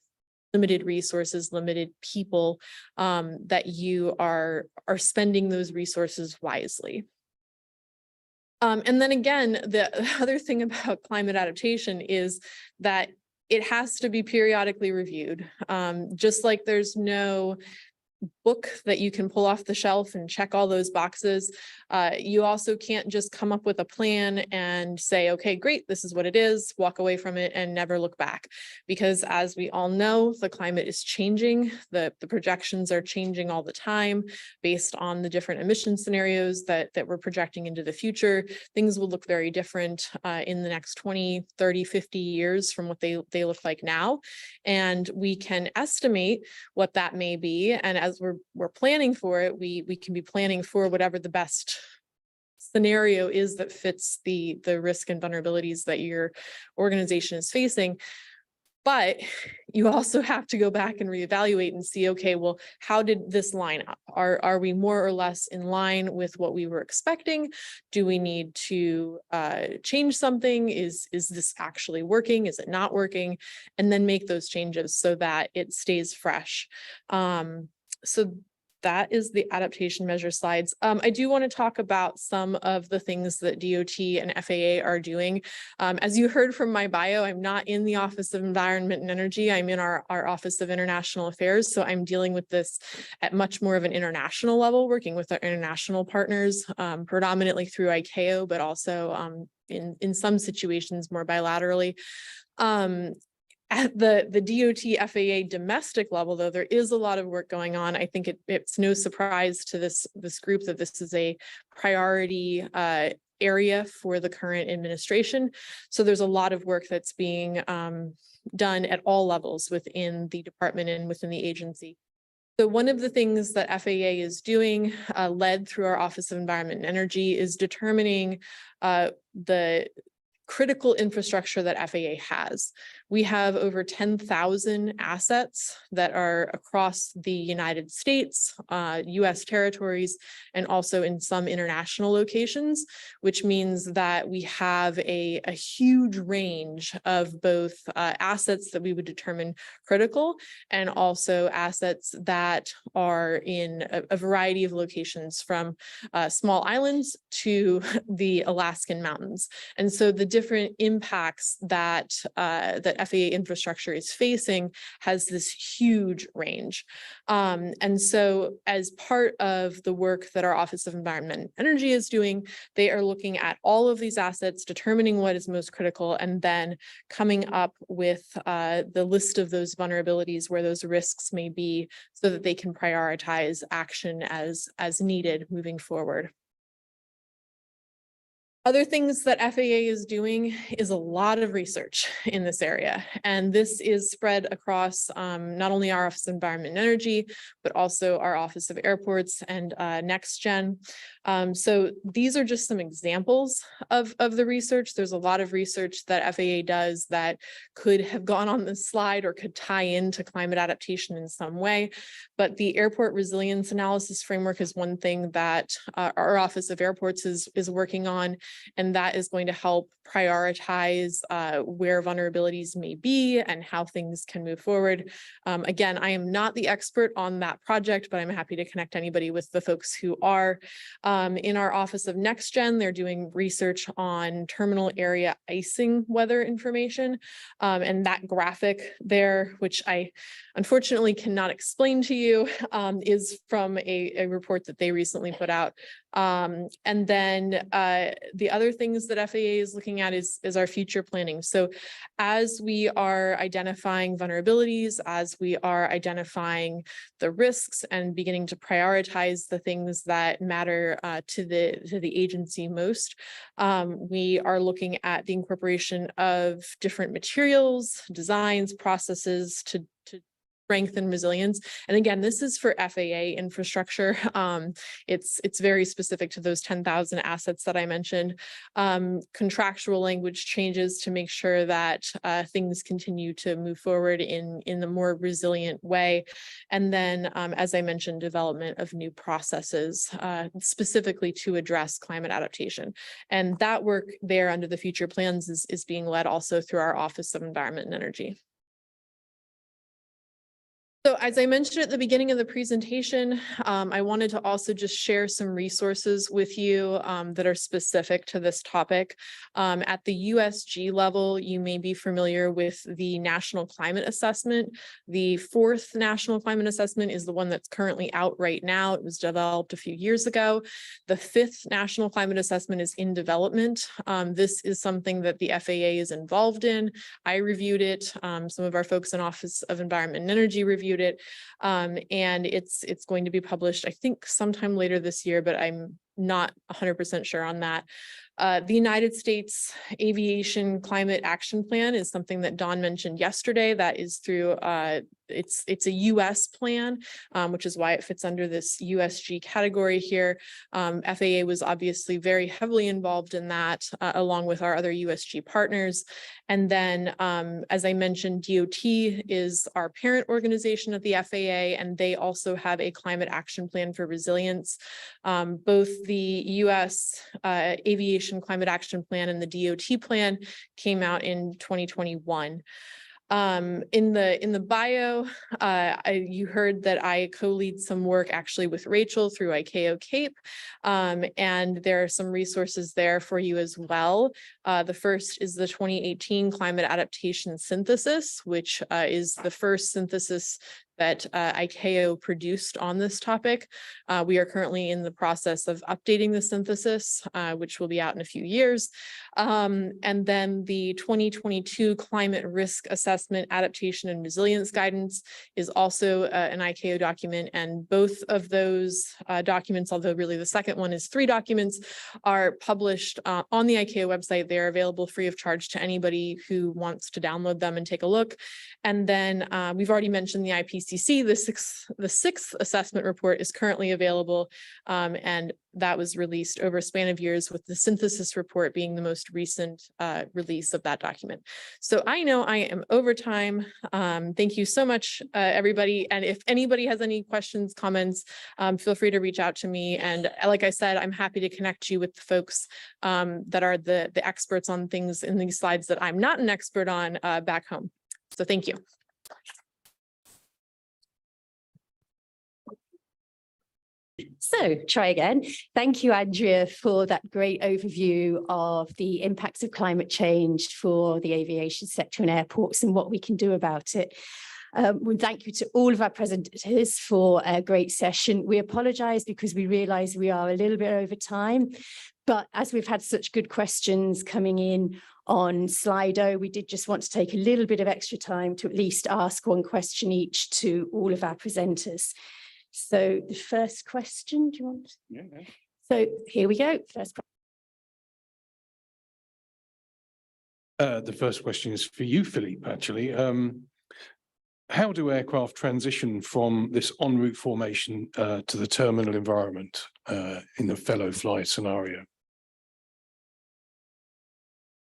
limited resources, limited people, that you are spending those resources wisely. And then again, the other thing about climate adaptation is that it has to be periodically reviewed. Just like there's no book that you can pull off the shelf and check all those boxes. You also can't just come up with a plan and say, okay, great, this is what it is, walk away from it and never look back. Because as we all know, the climate is changing. The projections are changing all the time based on the different emission scenarios that we're projecting into the future. Things will look very different in the next 20, 30, 50 years from what they look like now. And we can estimate what that may be. And as we're planning for it, we can be planning for whatever the best scenario is that fits the risk and vulnerabilities that your organization is facing. But you also have to go back and reevaluate and see, okay, well, how did this line up? Are we more or less in line with what we were expecting? Do we need to change something? Is this actually working? Is it not working? And then make those changes so that it stays fresh. So that is the adaptation measure slides. I do want to talk about some of the things that DOT and FAA are doing. As you heard from my bio, I'm not in the Office of Environment and Energy. I'm in our Office of International Affairs. So I'm dealing with this at much more of an international level, working with our international partners, predominantly through ICAO, but also in some situations more bilaterally. At the DOT FAA domestic level, though, there is a lot of work going on. I think it's no surprise to this group that this is a priority area for the current administration. So there's a lot of work that's being done at all levels within the department and within the agency. So one of the things that FAA is doing, led through our Office of Environment and Energy, is determining the critical infrastructure that FAA has. We have over 10,000 assets that are across the United States, US territories, and also in some international locations, which means that we have a huge range of both assets that we would determine critical, and also assets that are in a variety of locations, from small islands to the Alaskan mountains. And so the different impacts that FAA infrastructure is facing has this huge range. And so as part of the work that our Office of Environment and Energy is doing, they are looking at all of these assets, determining what is most critical, and then coming up with the list of those vulnerabilities where those risks may be, so that they can prioritize action as needed moving forward. Other things that FAA is doing is a lot of research in this area. And this is spread across not only our Office of Environment and Energy, but also our Office of Airports and NextGen. So these are just some examples of the research. There's a lot of research that FAA does that could have gone on this slide or could tie into climate adaptation in some way. But the Airport Resilience Analysis Framework is one thing that our Office of Airports is working on. And that is going to help prioritize where vulnerabilities may be and how things can move forward. Again, I am not the expert on that project, but I'm happy to connect anybody with the folks who are. In our Office of NextGen, they're doing research on terminal area icing weather information. And that graphic there, which I unfortunately cannot explain to you, is from a report that they recently put out. And then the other things that FAA is looking at is our future planning. So as we are identifying vulnerabilities, as we are identifying the risks and beginning to prioritize the things that matter to the agency most, we are looking at the incorporation of different materials, designs, processes to strengthen resilience. And again, this is for FAA infrastructure. It's very specific to those 10,000 assets that I mentioned. Contractual language changes to make sure that things continue to move forward in the more resilient way. And then, as I mentioned, development of new processes specifically to address climate adaptation. And that work there under the future plans is being led also through our Office of Environment and Energy. So as I mentioned at the beginning of the presentation, I wanted to also just share some resources with you that are specific to this topic. At the USG level, you may be familiar with the National Climate Assessment. The 4th National Climate Assessment is the one that's currently out right now. It was developed a few years ago. The 5th National Climate Assessment is in development. This is something that the FAA is involved in. I reviewed it. Some of our folks in Office of Environment and Energy reviewed it, and it's going to be published, I think, sometime later this year, but I'm not 100% sure on that. The United States Aviation Climate Action Plan is something that Dawn mentioned yesterday. That is through it's a US plan, which is why it fits under this USG category here. FAA was obviously very heavily involved in that, along with our other USG partners. And then, as I mentioned, DOT is our parent organization of the FAA, and they also have a climate action plan for resilience. Both the US Aviation Climate Action Plan and the DOT plan came out in 2021. In the bio, you heard that I co-lead some work actually with Rachel through ICAO CAPE, and there are some resources there for you as well. The first is the 2018 Climate Adaptation Synthesis, which is the first synthesis that ICAO produced on this topic. We are currently in the process of updating the synthesis, which will be out in a few years. And then the 2022 Climate Risk Assessment, Adaptation and Resilience Guidance is also an ICAO document. And both of those documents, although really the second one is 3 documents, are published on the ICAO website. They're available free of charge to anybody who wants to download them and take a look. And then we've already mentioned the IPCC. The sixth assessment report is currently available, and that was released over a span of years, with the synthesis report being the most recent release of that document. So I know I am over time. Thank you so much, everybody. And if anybody has any questions, comments, feel free to reach out to me. And like I said, I'm happy to connect you with the folks that are the experts on things in these slides that I'm not an expert on back home. So thank you. So try again. Thank you, Andrea, for that great overview of the impacts of climate change for the aviation sector and airports and what we can do about it. We thank you to all of our presenters for a great session. We apologize because we realize we are a little bit over time, but as we've had such good questions coming in on Slido, we did just want to take a little bit of extra time to at least ask one question each to all of our presenters. So the first question, do you want? Yeah. So here we go. First question. The first question is for you, Philippe, actually. How do aircraft transition from this en route formation to the terminal environment in the fellow fly scenario?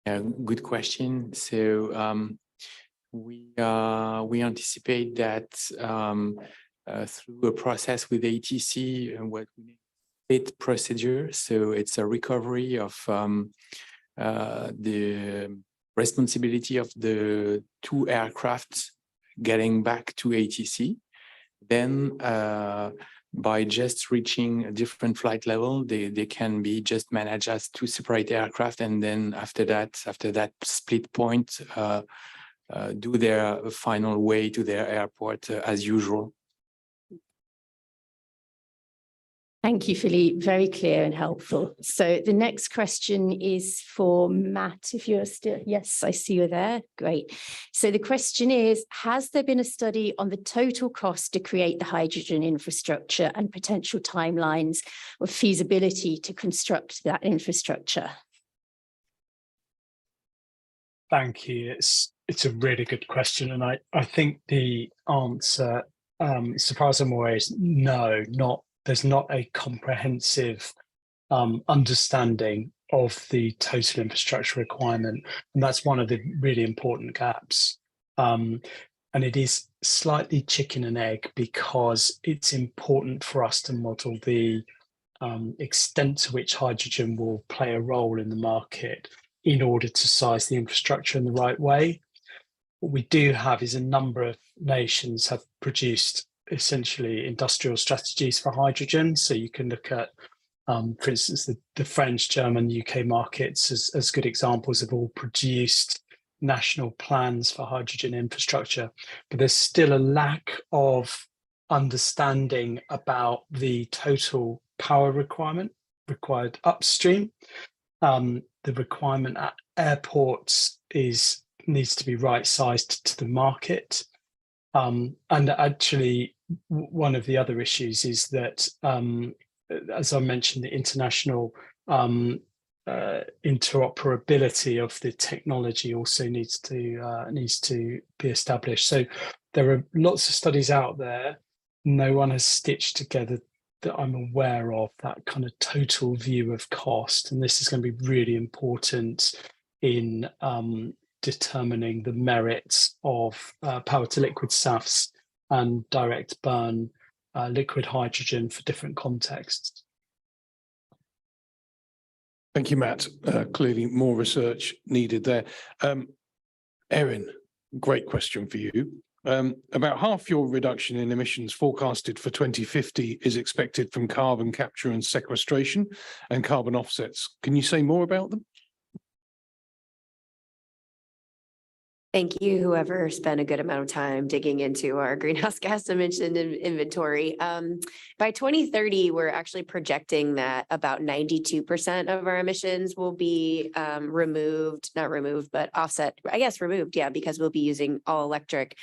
Yeah, good question. So we anticipate that through a process with ATC and what we need procedure. So it's a recovery of the responsibility of the two aircraft getting back to ATC. Then by just reaching a different flight level, they can be just managed as two separate aircraft. And then after that split point, do their final way to their airport as usual. Thank you, Philippe. Very clear and helpful. So the next question is for Matt, if you're still, yes, I see you there. Great. So the question is, has there been a study on the total cost to create the hydrogen infrastructure and potential timelines or feasibility to construct that infrastructure? Thank you. It's a really good question. And I think the answer, as far as I'm aware, is no, there's not a comprehensive understanding of the total infrastructure requirement. And that's one of the really important gaps. And it is slightly chicken and egg because it's important for us to model the extent to which hydrogen will play a role in the market in order to size the infrastructure in the right way. What we do have is a number of nations have produced essentially industrial strategies for hydrogen. So you can look at, for instance, the French, German, UK markets as good examples have all produced national plans for hydrogen infrastructure. But there's still a lack of understanding about the total power requirement required upstream. The requirement at airports needs to be right-sized to the market. And actually, one of the other issues is that, as I mentioned, the international interoperability of the technology also needs to be established. So there are lots of studies out there. No one has stitched together that I'm aware of that kind of total view of cost. And this is going to be really important in determining the merits of power to liquid SAFs and direct burn liquid hydrogen for different contexts. Thank you, Matt. Clearly more research needed there. Erin, great question for you. About half your reduction in emissions forecasted for 2050 is expected from carbon capture and sequestration and carbon offsets. Can you say more about them? Thank you, whoever spent a good amount of time digging into our greenhouse gas emission inventory. By 2030, we're actually projecting that about 92% of our emissions will be not removed, but offset, I guess removed, yeah, because we'll be using an all electric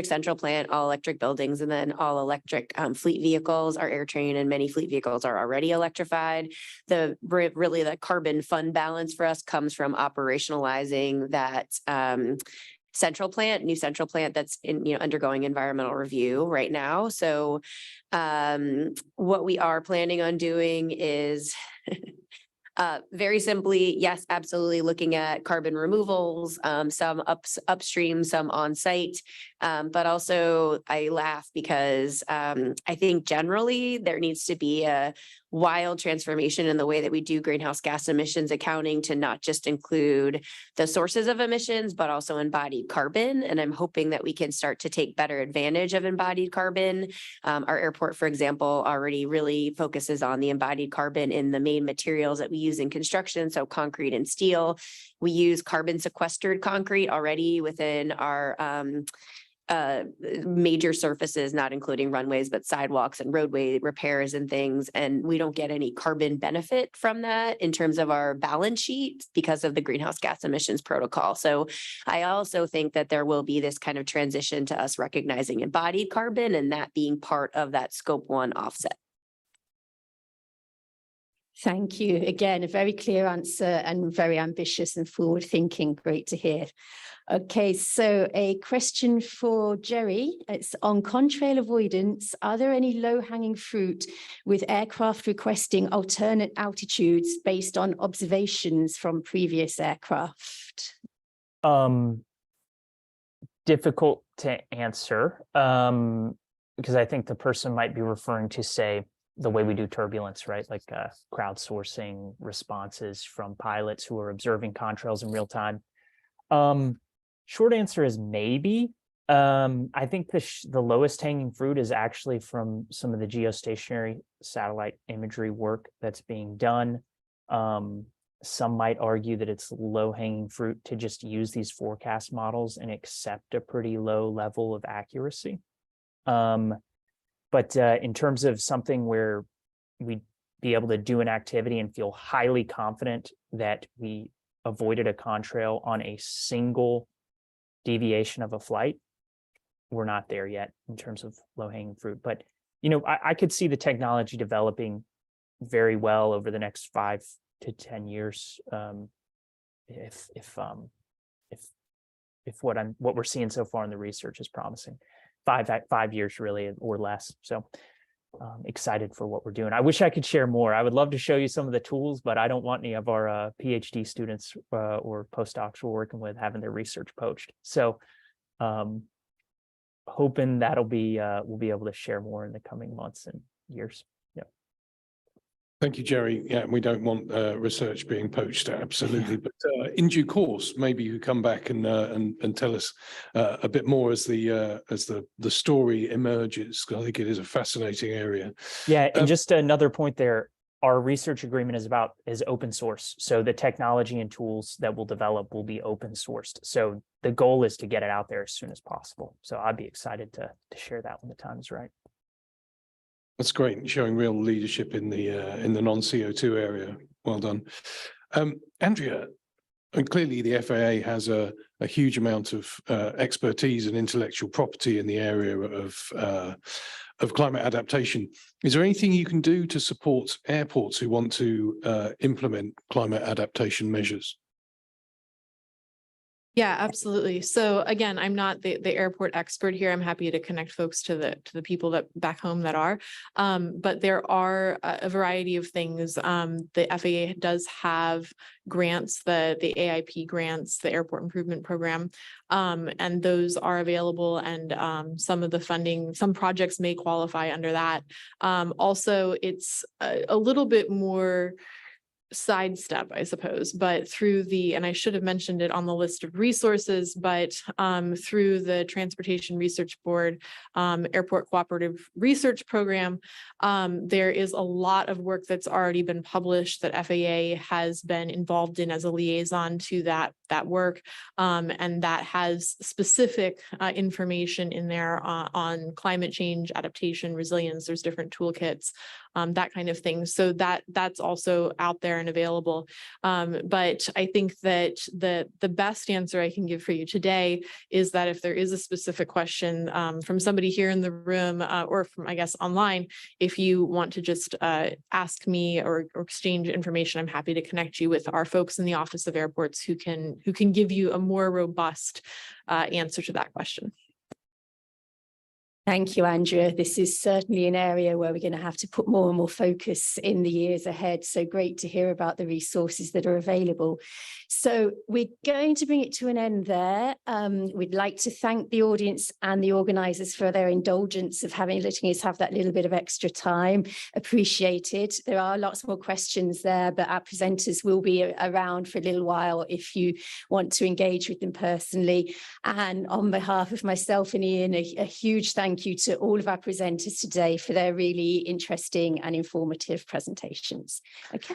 central plant, all electric buildings, and then all electric fleet vehicles. Our air train and many fleet vehicles are already electrified. Really the carbon fund balance for us comes from operationalizing that new central plant that's undergoing environmental review right now. So what we are planning on doing is very simply, yes, absolutely looking at carbon removals, some upstream, some on site. But also I laugh because I think generally there needs to be a wild transformation in the way that we do greenhouse gas emissions accounting to not just include the sources of emissions, but also embodied carbon. And I'm hoping that we can start to take better advantage of embodied carbon. Our airport, for example, already really focuses on the embodied carbon in the main materials that we use in construction, so concrete and steel. We use carbon sequestered concrete already within our major surfaces, not including runways, but sidewalks and roadway repairs and things. And we don't get any carbon benefit from that in terms of our balance sheet because of the greenhouse gas emissions protocol. So I also think that there will be this kind of transition to us recognizing embodied carbon and that being part of that scope 1 offset. Thank you. Again, a very clear answer and very ambitious and forward thinking. Great to hear. Okay, so a question for Jerry. It's on contrail avoidance. Are there any low-hanging fruit with aircraft requesting alternate altitudes based on observations from previous aircraft? Difficult to answer, because I think the person might be referring to, say, the way we do turbulence, right? Like crowdsourcing responses from pilots who are observing contrails in real time. Short answer is maybe. I think the lowest hanging fruit is actually from some of the geostationary satellite imagery work that's being done. Some might argue that it's low hanging fruit to just use these forecast models and accept a pretty low level of accuracy. But in terms of something where we'd be able to do an activity and feel highly confident that we avoided a contrail on a single deviation of a flight, we're not there yet in terms of low-hanging fruit. But, you know, I could see the technology developing very well over the next 5 to 10 years, if what we're seeing so far in the research is promising. 5 years really, or less. So excited for what we're doing. I wish I could share more. I would love to show you some of the tools, but I don't want any of our PhD students or postdocs we're working with having their research poached. So hoping that'll be we'll be able to share more in the coming months and years. Thank you, Jerry. Yeah, we don't want research being poached, absolutely. But in due course, maybe you come back and tell us a bit more as the story emerges. I think it is a fascinating area. Yeah, and just another point there. Our research agreement is open source. So the technology and tools that we'll develop will be open sourced. So the goal is to get it out there as soon as possible. So I'd be excited to share that when the time is right. That's great, showing real leadership in the non-CO2 area. Well done. Andrea, and clearly the FAA has a huge amount of expertise and intellectual property in the area of climate adaptation. Is there anything you can do to support airports who want to implement climate adaptation measures? Yeah, absolutely. So again, I'm not the airport expert here. I'm happy to connect folks to the people that back home that are. But there are a variety of things. The FAA does have grants, the AIP grants, the Airport Improvement Program, and those are available. And some of the funding, some projects may qualify under that. Also, it's a little bit more sidestep, I suppose, but through and I should have mentioned it on the list of resources, but through the Transportation Research Board Airport Cooperative Research Program, there is a lot of work that's already been published that FAA has been involved in as a liaison to that work, and that has specific information in there on climate change, adaptation, resilience. There's different toolkits, that kind of thing. So that's also out there and available. But I think that the best answer I can give for you today is that if there is a specific question from somebody here in the room or from, I guess, online, if you want to just ask me or exchange information, I'm happy to connect you with our folks in the Office of Airports who can give you a more robust answer to that question. Thank you, Andrea. This is certainly an area where we're going to have to put more and more focus in the years ahead. So great to hear about the resources that are available. So we're going to bring it to an end there. We'd like to thank the audience and the organisers for their indulgence of letting us have that little bit of extra time. Appreciated. There are lots more questions there, but our presenters will be around for a little while if you want to engage with them personally. And on behalf of myself and Ian, a huge thank you to all of our presenters today for their really interesting and informative presentations. Okay.